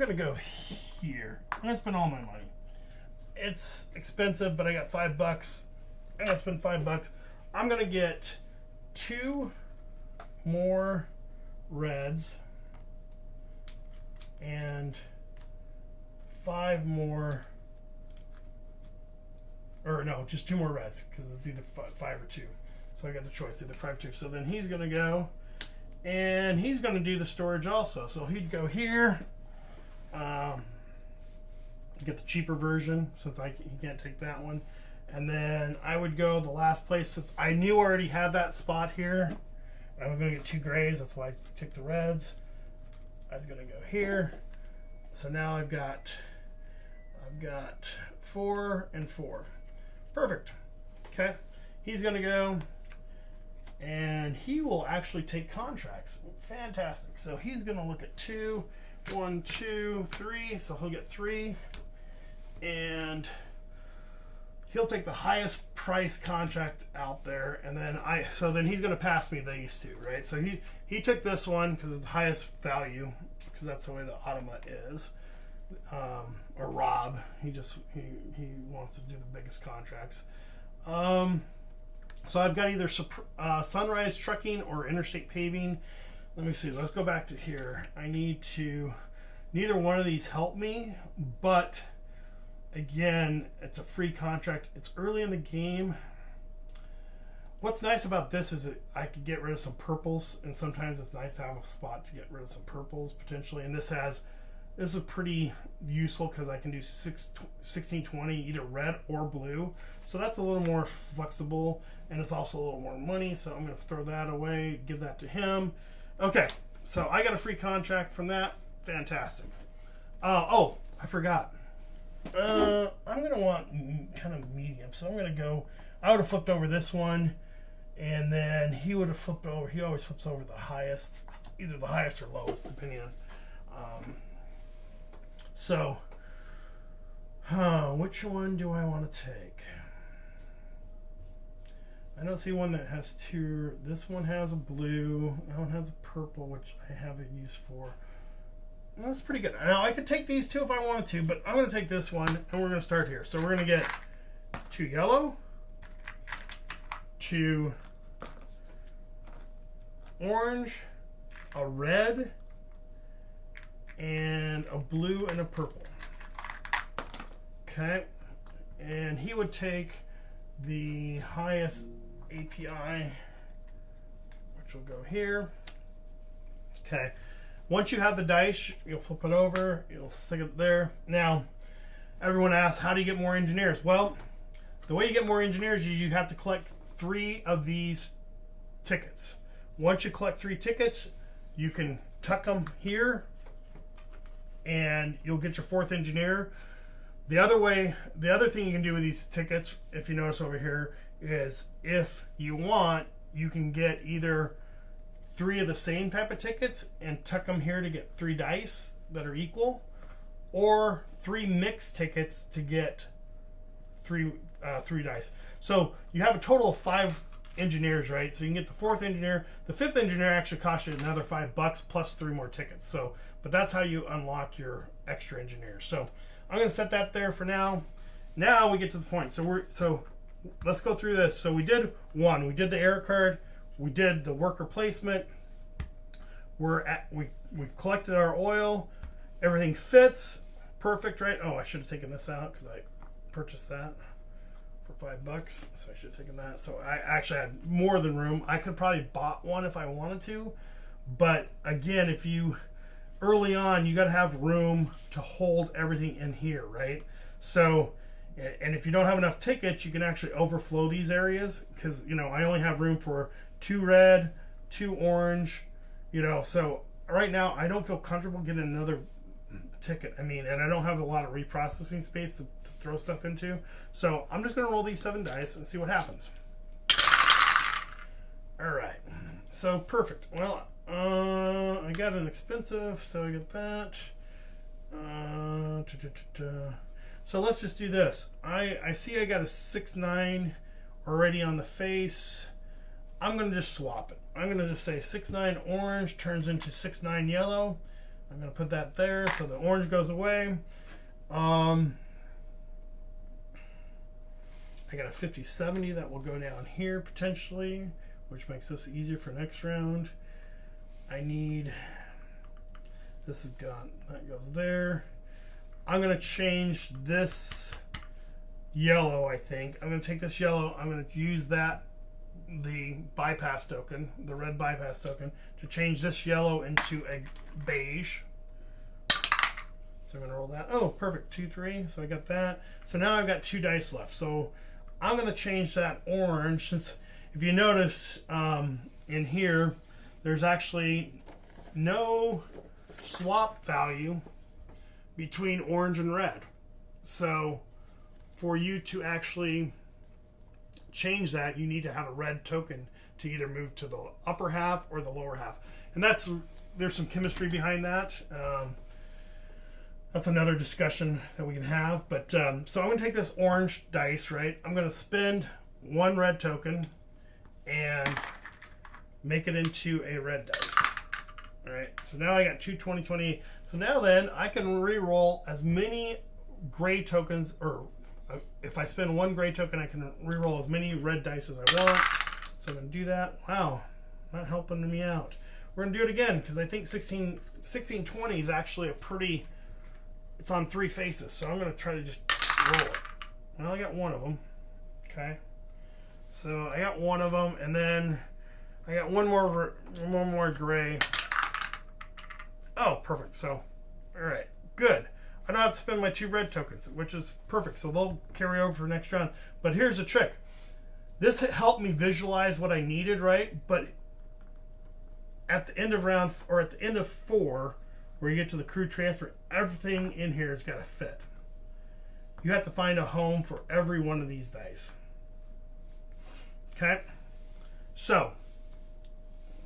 to go here. I'm gonna spend all my money. It's expensive, but I got $5. I'm gonna spend $5. I'm gonna get 2 more reds and 5 more, or no, just 2 more reds because it's either 5 or 2. So I got the choice, either 5 or 2. So then he's going to go, and he's going to do the storage also. So he'd go here, get the cheaper version since he can't take that one. And then I would go the last place since I knew I already had that spot here. I'm going to get 2 grays. That's why I took the reds. I was going to go here. So now I've got 4 and 4. Perfect. Okay. He's going to go, and he will actually take contracts. Fantastic. So he's going to look at 2, 1, 2, 3. So he'll get 3, and he'll take the highest price contract out there, and then then he's going to pass me these 2, right? So he took this one because it's the highest value, because that's the way the Automa is, or Rob. He wants to do the biggest contracts. So I've got either Sunrise Trucking or Interstate Paving. Let me see. Let's go back to here. Neither one of these help me, but again, it's a free contract. It's early in the game. What's nice about this is that I could get rid of some purples, and sometimes it's nice to have a spot to get rid of some purples potentially. And this is pretty useful because I can do 1620 either red or blue. So that's a little more flexible, and it's also a little more money. So I'm going to throw that away, give that to him. Okay, so I got a free contract from that. Fantastic. Oh, I forgot. I'm going to want kind of medium. So I'm going to go, I would have flipped over this one, and then he would have flipped over. He always flips over the highest, either the highest or lowest, depending on. So, which one do I want to take? I don't see one that has 2. This one has a blue. That one has a purple, which I have a use for. That's pretty good. Now, I could take these 2 if I wanted to, but I'm going to take this one, and we're going to start here. So we're going to get 2 yellow, 2 orange, a red, and a blue and a purple. Okay. And he would take the highest API, which will go here. Okay. Once you have the dice, you'll flip it over, you'll stick it there. Now, everyone asks, how do you get more engineers? Well, the way you get more engineers is you have to collect 3 of these tickets. Once you collect 3 tickets, you can tuck them here, and you'll get your 4th engineer. The other thing you can do with these tickets, if you notice over here, is if you want, you can get either 3 of the same type of tickets and tuck them here to get 3 dice that are equal, or 3 mixed tickets to get 3 dice. So you have a total of 5 engineers, right? So you can get the 4th engineer. The 5th engineer actually costs you another $5 plus 3 more tickets. So, but that's how you unlock your extra engineers. So I'm going to set that there for now. Now we get to the point. So let's go through this. So we did 1. We did the error card. We did the worker placement. We've collected our oil. Everything fits. Perfect, right? Oh, I should have taken this out because I purchased that for $5. So I should have taken that. So I actually had more than room. I could probably bought one if I wanted to. But again, if you early on, you got to have room to hold everything in here, right? So, and if you don't have enough tickets, you can actually overflow these areas because, you know, I only have room for 2 red, 2 orange, you know, so right now I don't feel comfortable getting another ticket. I mean, and I don't have a lot of reprocessing space to throw stuff into. So I'm just going to roll these 7 dice and see what happens. All right. So perfect. Well, I got an expensive, so I get that. So let's just do this. I see I got a 6-9 already on the face. I'm going to just swap it. I'm going to just say 6-9 orange turns into 6-9 yellow. I'm going to put that there so the orange goes away. I got a 50-70 that will go down here potentially, which makes this easier for next round. I need, this is gone, that goes there. I'm going to change this yellow, I think. I'm going to take this yellow, I'm going to use that, the bypass token, the red bypass token, to change this yellow into a beige. So I'm going to roll that. Oh, perfect, 2, 3, so I got that. So now I've got 2 dice left. So I'm going to change that orange, since if you notice in here, there's actually no swap value between orange and red. So for you to actually change that, you need to have a red token to either move to the upper half or the lower half. And there's some chemistry behind that. That's another discussion that we can have. But so I'm going to take this orange dice, right? I'm going to spend one red token and make it into a red dice. All right, so now I got two 20/20. So now then I can re-roll as many gray tokens, or if I spend one gray token, I can re-roll as many red dice as I want. So I'm going to do that. Wow, not helping me out. We're going to do it again because I think 16/20 is actually a pretty, it's on three faces. So I'm going to try to just roll it. Well, I got one of them. Okay. So I got one of them, and then I got one more gray. Oh, perfect. So, all right, good. I don't have to spend my two red tokens, which is perfect. So they'll carry over for next round. But here's the trick. This helped me visualize what I needed, right? But at the end of round, or at the end of 4, where you get to the crew transfer, everything in here has got to fit. You have to find a home for every one of these dice. Okay? So,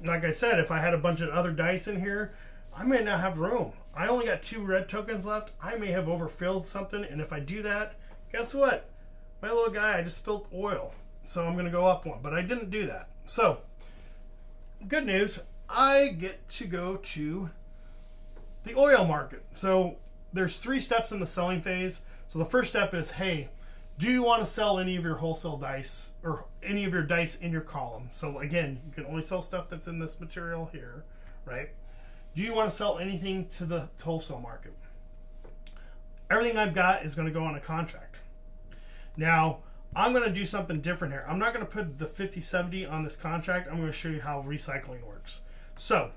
like I said, if I had a bunch of other dice in here, I may not have room. I only got 2 red tokens left. I may have overfilled something, and if I do that, guess what? My little guy, I just spilled oil. So I'm going to go up one, but I didn't do that. So, good news, I get to go to the oil market. So there's 3 steps in the selling phase. So the first step is, hey, do you want to sell any of your wholesale dice, or any of your dice in your column? So again, you can only sell stuff that's in this material here, right? Do you want to sell anything to the wholesale market? Everything I've got is going to go on a contract. Now, I'm going to do something different here. I'm not going to put the 50/70 on this contract. I'm going to show you how recycling works. So,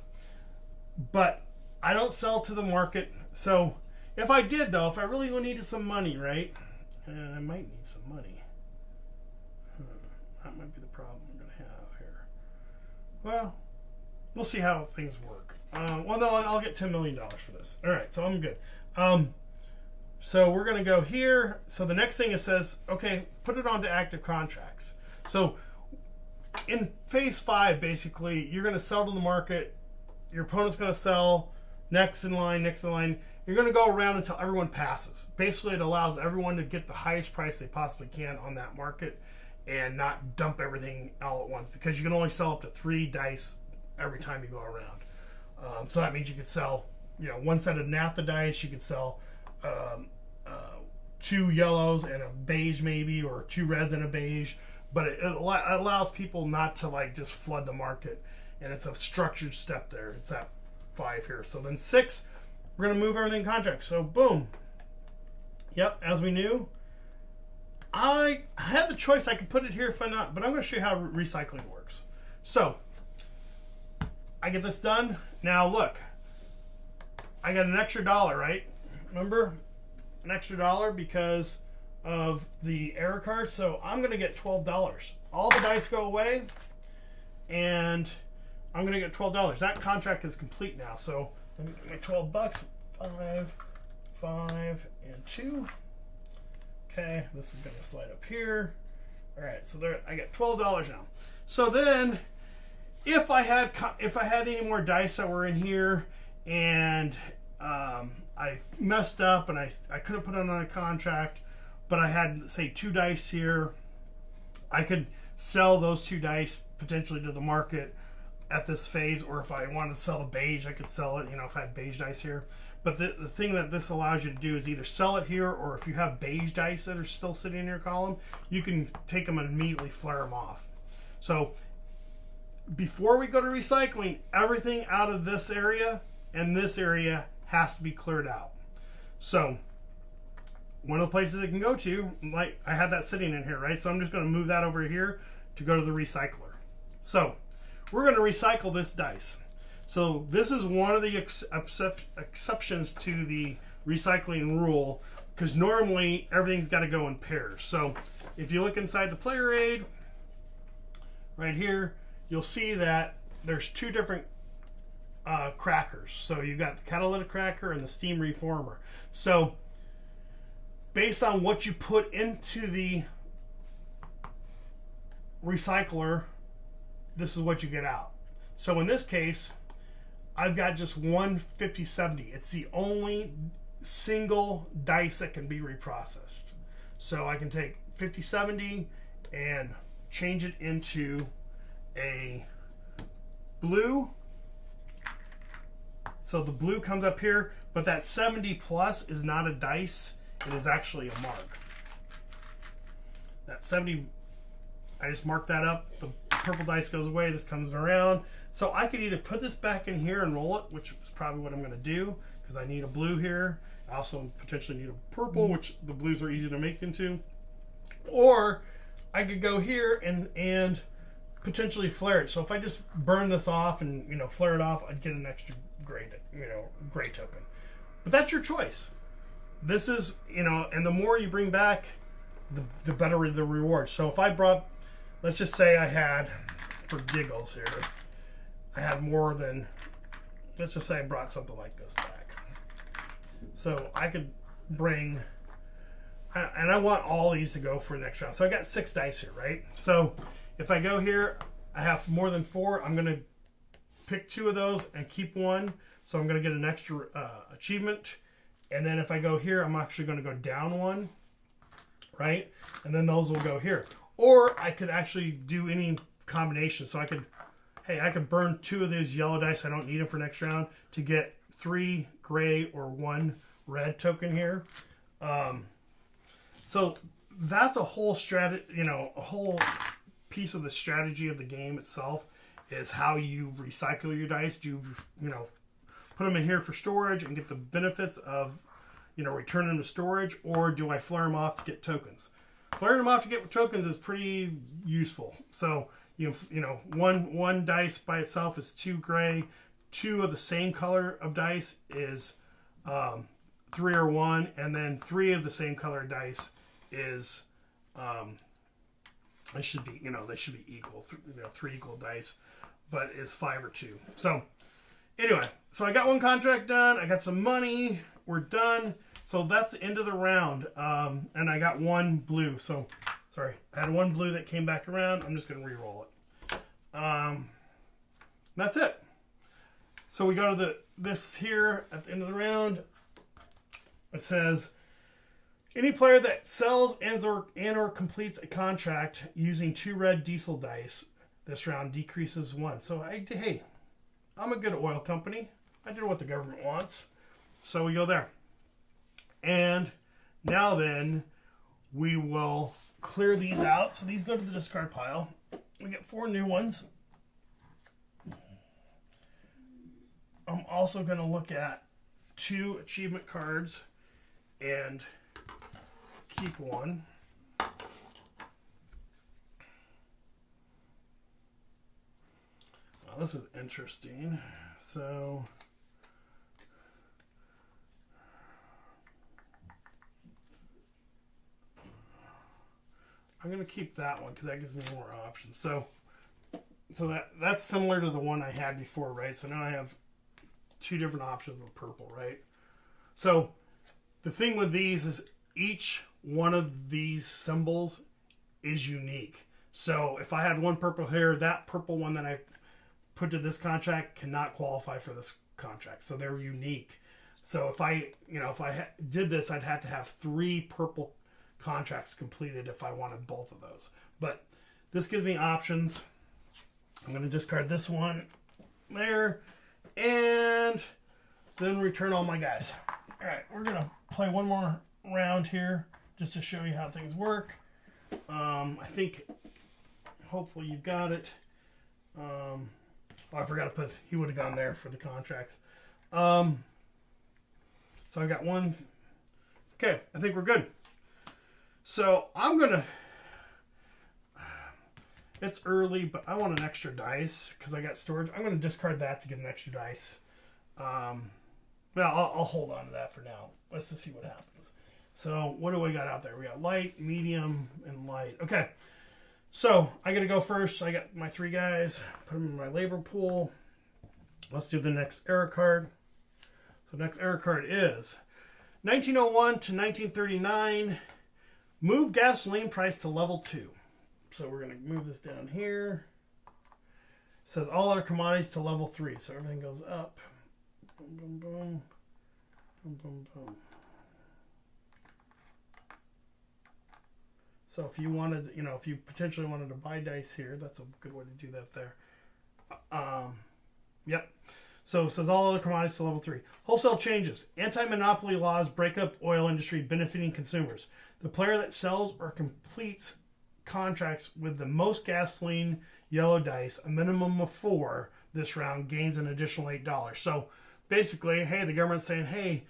but I don't sell to the market. So if I did, though, if I really needed some money, right? And I might need some money. That might be the problem I'm going to have here. Well, we'll see how things work. Well, no, I'll get $10 million for this. All right, so I'm good. So we're going to go here. So the next thing it says, okay, put it onto active contracts. So in phase 5, basically, you're going to sell to the market. Your opponent's going to sell, next in line, next in line. You're going to go around until everyone passes. Basically, it allows everyone to get the highest price they possibly can on that market and not dump everything all at once, because you can only sell up to 3 dice every time you go around. So that means you could sell, 1 set of naphtha dice. You could sell 2 yellows and a beige maybe, or 2 reds and a beige. But it allows people not to just flood the market, and it's a structured step there. It's at 5 here. So then 6, we're going to move everything contract. So boom. Yep, as we knew. I had the choice. I could put it here if I not, but I'm going to show you how recycling works. So I get this done. Now look, I got an extra $1, right? Remember, an extra $1 because of the error card. So I'm going to get $12. All the dice go away, and I'm going to get $12. That contract is complete now. So let me get my 12 bucks. 5, 5, and 2. Okay, this is going to slide up here. All right, so there I get $12 now. So then, if I had any more dice that were in here, and I messed up and I couldn't put it on a contract, but I had, say, 2 dice here, I could sell those 2 dice potentially to the market at this phase, or if I wanted to sell a beige, I could sell it, if I had beige dice here. But the thing that this allows you to do is either sell it here, or if you have beige dice that are still sitting in your column, you can take them and immediately flare them off. So before we go to recycling, everything out of this area and this area has to be cleared out. So one of the places it can go to, like I had that sitting in here, right? So I'm just going to move that over here to go to the recycler. So we're going to recycle this dice. So this is one of the exceptions to the recycling rule, because normally everything's got to go in pairs. So if you look inside the player aid right here, you'll see that there's two different crackers. So you got the catalytic cracker and the steam reformer. So based on what you put into the recycler, this is what you get out. So in this case, I've got just one 5070. It's the only single dice that can be reprocessed. So I can take 5070 and change it into a blue. So the blue comes up here, but that 70 plus is not a dice. It is actually a mark. That 70, I just marked that up. The purple dice goes away. This comes around. So I could either put this back in here and roll it, which is probably what I'm going to do, because I need a blue here. I also potentially need a purple, which the blues are easy to make into. Or I could go here and potentially flare it. So if I just burn this off and flare it off, I'd get an extra gray token. But that's your choice. This is and the more you bring back, the better the reward. So if I brought, let's just say I had, for giggles here, I had more than, let's just say I brought something like this back. So I could bring, and I want all these to go for the next round. So I got 6 dice here, right? So if I go here, I have more than 4. I'm going to pick 2 of those and keep 1. So I'm going to get an extra achievement. And then if I go here, I'm actually going to go down 1, right? And then those will go here. Or I could actually do any combination. So I could, hey, I could burn 2 of these yellow dice. I don't need them for next round to get 3 gray or 1 red token here. So that's a whole strategy, a whole piece of the strategy of the game itself is how you recycle your dice. Do you put them in here for storage and get the benefits of, return them to storage, or do I flare them off to get tokens? Flaring them off to get tokens is pretty useful. So, one dice by itself is 2 gray. 2 of the same color of dice is 3 or 1, and then 3 of the same color dice is it should be, they should be equal. 3 equal dice, but it's 5 or 2. So anyway, so I got 1 contract done. I got some money. We're done. So that's the end of the round. And I got 1 blue. So, sorry, I had 1 blue that came back around. I'm just going to re-roll it. That's it. So we go to this here at the end of the round. It says, any player that sells and or completes a contract using 2 red diesel dice this round decreases 1. So, hey, I'm a good oil company. I did what the government wants. So we go there. And now then, we will clear these out. So these go to the discard pile. We get 4 new ones. I'm also going to look at 2 achievement cards and keep 1. Well, this is interesting. So I'm going to keep that one because that gives me more options. So that's similar to the one I had before, right? So now I have 2 different options of purple, right? So the thing with these is each one of these symbols is unique. So if I had 1 purple here, that purple one that I put to this contract cannot qualify for this contract. So they're unique. So if I did this, I'd have to have 3 purple contracts completed if I wanted both of those. But this gives me options. I'm going to discard this one there and then return all my guys. All right, we're going to play 1 more round here just to show you how things work. I think hopefully you've got it. Oh, I forgot to put, he would have gone there for the contracts. So I got 1. Okay, I think we're good. So I'm going to, it's early, but I want an extra dice because I got storage. I'm going to discard that to get an extra dice. Well, I'll hold on to that for now. Let's just see what happens. So what do we got out there? We got light, medium, and light. Okay. So I got to go first. I got my 3 guys, put them in my labor pool. Let's do the next error card. So next error card is 1901 to 1939. Move gasoline price to level 2. So we're going to move this down here. It says all other commodities to level 3. So everything goes up. Boom, boom, boom. Boom, boom, boom. So if you wanted, if you potentially wanted to buy dice here, that's a good way to do that there. Yep. So it says all other commodities to level 3. Wholesale changes. Anti-monopoly laws break up oil industry, benefiting consumers. The player that sells or completes contracts with the most gasoline yellow dice, a minimum of 4 this round, gains an additional $8. So basically, hey, the government's saying, hey,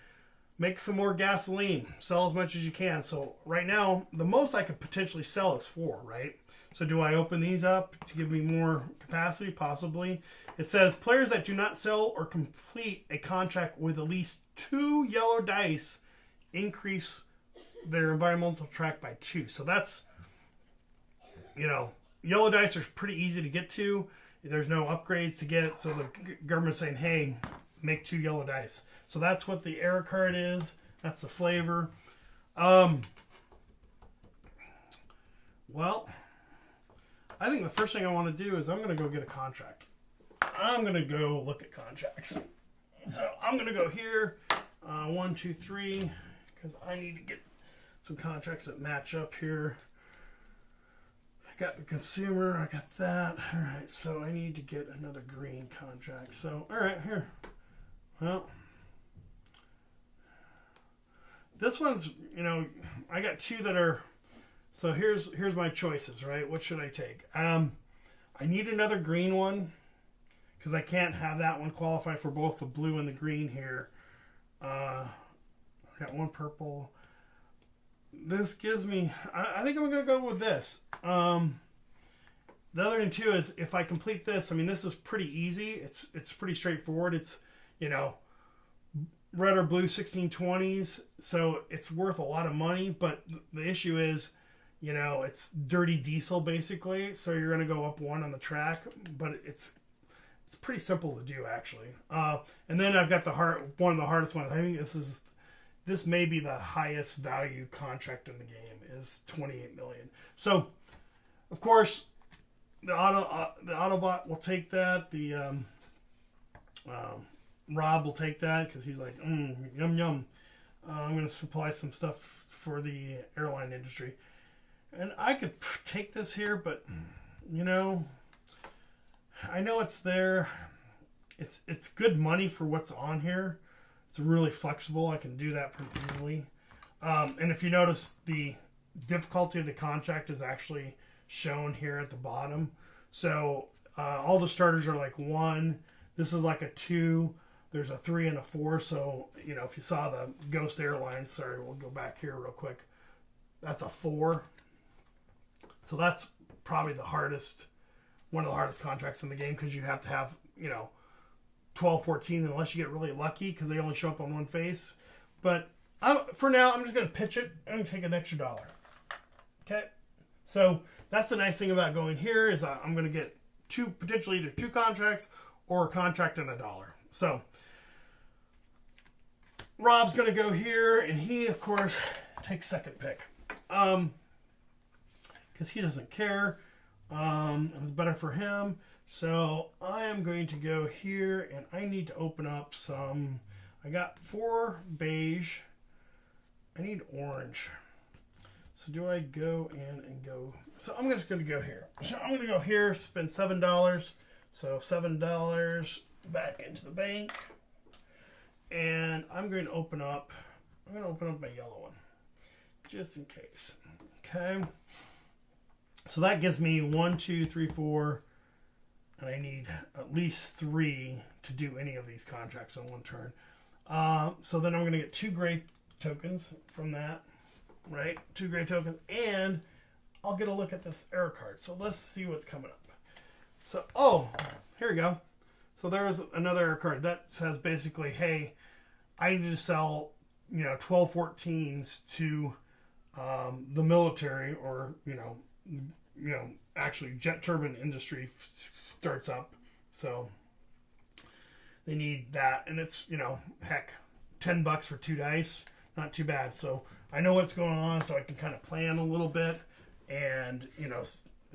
make some more gasoline. Sell as much as you can. So right now, the most I could potentially sell is 4, right? So do I open these up to give me more capacity? Possibly. It says players that do not sell or complete a contract with at least 2 yellow dice increase their environmental track by 2. So that's, yellow dice are pretty easy to get to. There's no upgrades to get. So the government's saying, hey, make 2 yellow dice. So that's what the error card is. That's the flavor. Well, I think the first thing I want to do is I'm going to go get a contract. I'm going to go look at contracts. So I'm going to go here. 1, 2, 3. Because I need to get some contracts that match up here. I got the consumer. I got that. All right. So I need to get another green contract. So, all right, here. Well, this one's, I got 2 that are, so here's my choices, right? What should I take? I need another green one because I can't have that one qualify for both the blue and the green here. I got 1 purple. This gives me, I think I'm going to go with this. The other thing too is if I complete this, this is pretty easy. It's pretty straightforward. It's, red or blue 1620s, so it's worth a lot of money, but the issue is, it's dirty diesel basically, so you're going to go up 1 on the track, but it's pretty simple to do actually. And then I've got one of the hardest ones. I think this may be the highest value contract in the game, is 28 million. So of course the Autobot will take that. The Rob will take that because he's like, yum yum. I'm going to supply some stuff for the airline industry. And I could take this here, but, I know it's there. It's good money for what's on here. It's really flexible. I can do that pretty easily. And if you notice, the difficulty of the contract is actually shown here at the bottom. So all the starters are like 1. This is like a 2. There's a 3 and a 4. So, if you saw the Ghost Airlines, sorry, we'll go back here real quick. That's a 4. So that's probably one of the hardest contracts in the game because you have to have, 12, 14, unless you get really lucky because they only show up on 1 face. But for now, I'm just going to pitch it and take an extra $1. Okay? So that's the nice thing about going here is I'm going to get potentially either 2 contracts or a contract and $1. So Rob's going to go here, and he, of course, takes second pick. Because he doesn't care. It's better for him. So I am going to go here, and I need to open up some. I got 4 beige. I need orange. So do I go in and go? So I'm just going to go here. So I'm going to go here, spend $7. So $7 back into the bank. And I'm going to open up my yellow one. Just in case. Okay. So that gives me 1, 2, 3, 4. And I need at least 3 to do any of these contracts on 1 turn. So then I'm going to get 2 gray tokens from that. Right? 2 gray tokens. And I'll get a look at this error card. So let's see what's coming up. So, here we go. So there's another error card. That says basically, hey, I need to sell, 12 14s to the military or, actually jet turbine industry starts up. So they need that, and it's, heck, $10 for 2 dice, not too bad. So I know what's going on, so I can kind of plan a little bit, and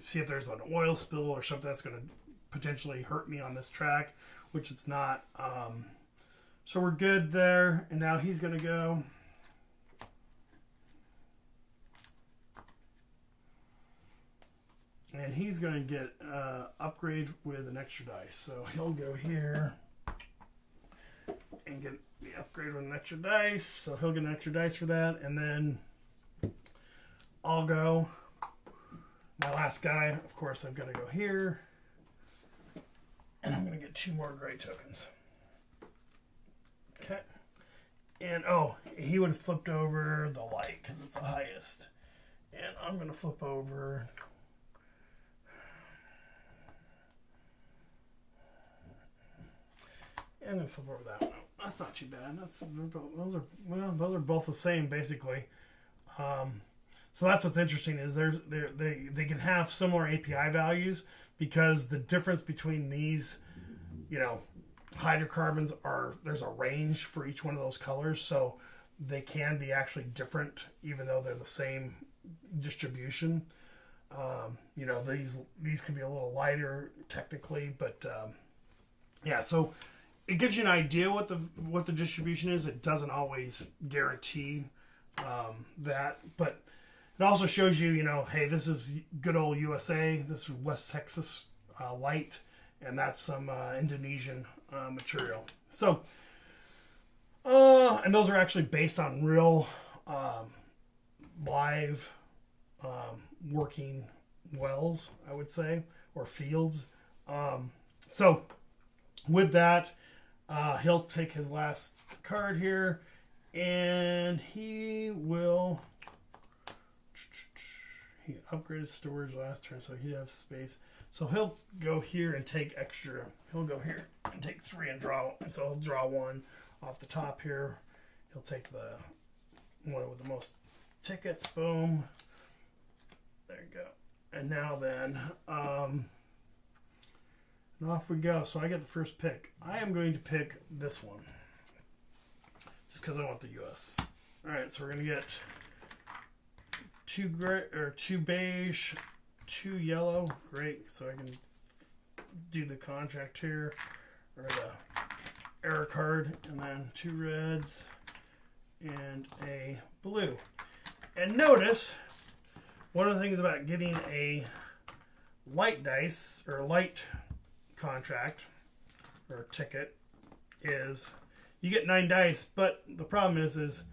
see if there's an oil spill or something that's going to potentially hurt me on this track, which it's not. So we're good there, and now he's going to go. And he's going to get upgrade with an extra dice. So he'll go here and get the upgrade with an extra dice. So he'll get an extra dice for that. And then I'll go. My last guy, of course, I've got to go here. And I'm going to get 2 more gray tokens. Okay. And, he would have flipped over the light because it's the highest. And I'm going to flip over... And then flip over that one. That's not too bad. Those are both the same basically. So that's what's interesting is they can have similar API values because the difference between these, hydrocarbons there's a range for each one of those colors, so they can be actually different even though they're the same distribution. These can be a little lighter technically, but yeah. So it gives you an idea what the distribution is. It doesn't always guarantee that, but it also shows you, hey, this is good old USA. This is West Texas light, and that's some Indonesian material. So, and those are actually based on real live working wells, I would say, or fields. So with that, he'll take his last card here, and he upgraded storage last turn, so he'd have space. So he'll go here and take extra. He'll go here and take 3 and draw. So he'll draw 1 off the top here. He'll take the one with the most tickets. Boom. There you go. And now then, and off we go. So I get the first pick. I am going to pick this one. Just because I want the US. Alright, so we're going to get 2 gray, or 2 beige, 2 yellow. Great. So I can do the contract here, or the error card, and then 2 reds and a blue. And notice, one of the things about getting a light dice, or light contract, or ticket, is you get 9 dice, but the problem is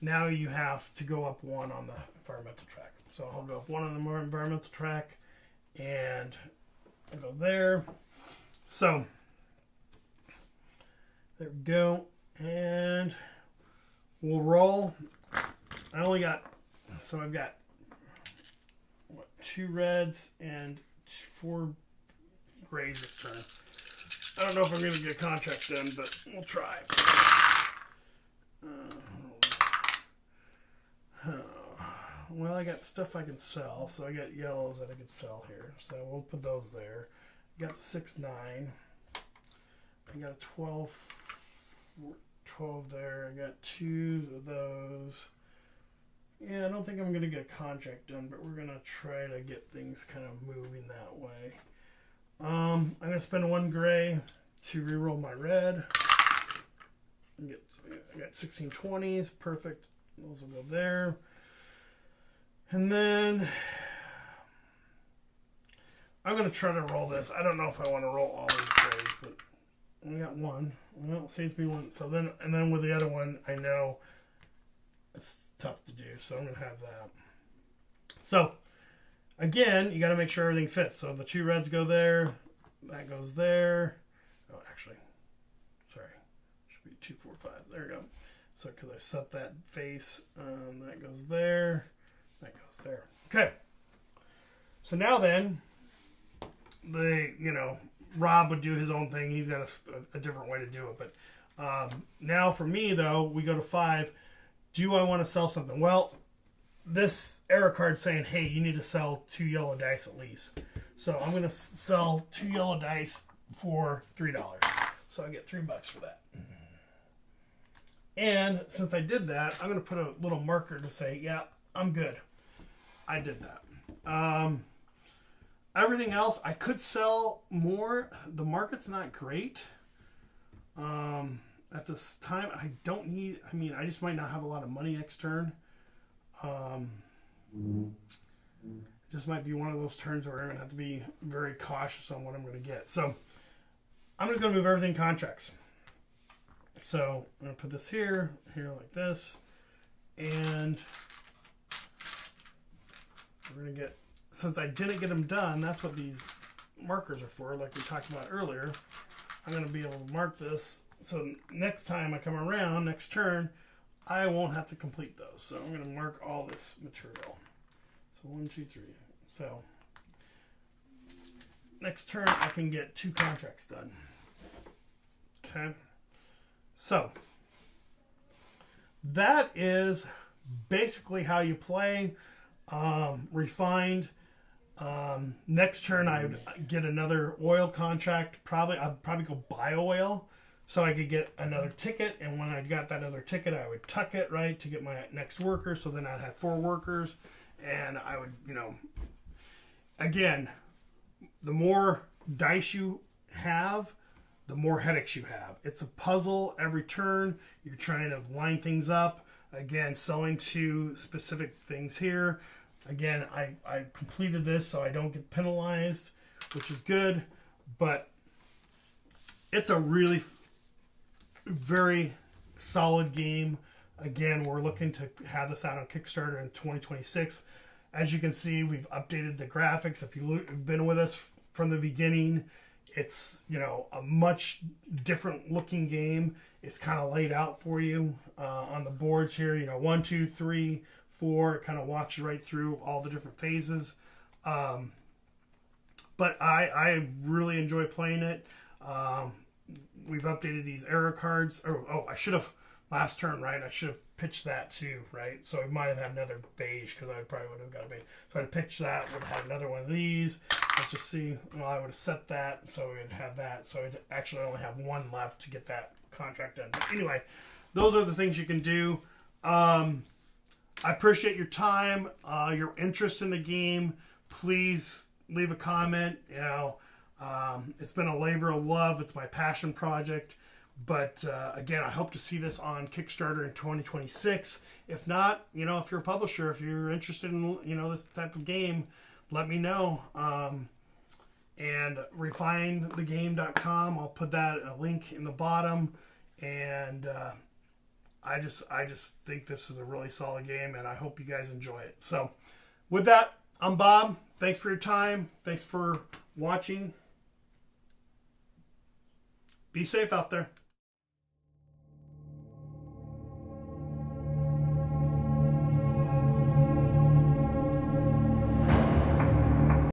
now you have to go up 1 on the environmental track. So I'll go up 1 on the more environmental track, and I'll go there. So there we go, and we'll roll. I only got, so I've got 2 reds and 4 grays this turn. I don't know if I'm going to get a contract done, but we'll try. Well, I got stuff I can sell, so I got yellows that I can sell here. So we'll put those there. I got the 6-9. I got a 12 there. I got 2 of those. Yeah, I don't think I'm going to get a contract done, but we're going to try to get things kind of moving that way. I'm going to spend 1 gray to reroll my red. I got 16 20s. Perfect. Those will go there. And then I'm going to try to roll this. I don't know if I want to roll all these grays, but we got 1. Well, it saves me 1. So then, and then with the other one, I know it's tough to do. So I'm going to have that. So again, you got to make sure everything fits. So the 2 reds go there. That goes there. Oh, actually, sorry. Should be 2, 4, 5. There we go. So because I set that face, that goes there. That goes there. Okay. So now then, Rob would do his own thing. He's got a different way to do it. But now for me, though, we go to 5. Do I want to sell something? Well, this error card saying, hey, you need to sell 2 yellow dice at least. So I'm going to sell 2 yellow dice for $3. So I get $3 for that. And since I did that, I'm going to put a little marker to say, yeah, I'm good. I did that. Everything else, I could sell more. The market's not great. At this time, I don't need, I mean, I just might not have a lot of money next turn. Just might be one of those turns where I'm going to have to be very cautious on what I'm going to get. So I'm just going to move everything contracts. So I'm going to put this here like this. And we're going to get, since I didn't get them done, that's what these markers are for, like we talked about earlier. I'm going to be able to mark this. So next time I come around, next turn, I won't have to complete those. So I'm going to mark all this material. So 1, 2, 3. So next turn I can get 2 contracts done. Okay. So that is basically how you play Refined. Next turn I would get another oil contract. I'd probably go buy oil so I could get another ticket, and when I got that other ticket I would tuck it right to get my next worker, so then I'd have 4 workers, and I would, you know, again, the more dice you have, the more headaches you have. It's a puzzle every turn. You're trying to line things up. Again, selling to specific things here. Again, I completed this so I don't get penalized, which is good. But it's a really very solid game. Again, we're looking to have this out on Kickstarter in 2026. As you can see, we've updated the graphics. If you've been with us from the beginning, it's, you know, a much different looking game. It's kind of laid out for you on the boards here. You know, 1, 2, 3, 4. It kind of walks you right through all the different phases. But I really enjoy playing it. We've updated these error cards. Oh, I should have, last turn, right? I should have pitched that too, right? So I might have had another beige because I probably would have got a beige. So I'd pitch that, would have had another one of these. Let's just see. Well, I would have set that, so we'd have that. So I'd actually only have 1 left to get that contract done. But anyway, those are the things you can do. I appreciate your time, your interest in the game. Please leave a comment. You know, it's been a labor of love. It's my passion project. But again, I hope to see this on Kickstarter in 2026. If not, you know, if you're a publisher, if you're interested in, you know, this type of game, let me know. And refinethegame.com. I'll put that a link in the bottom. And I just think this is a really solid game, and I hope you guys enjoy it. So with that, I'm Bob. Thanks for your time. Thanks for watching. Be safe out there.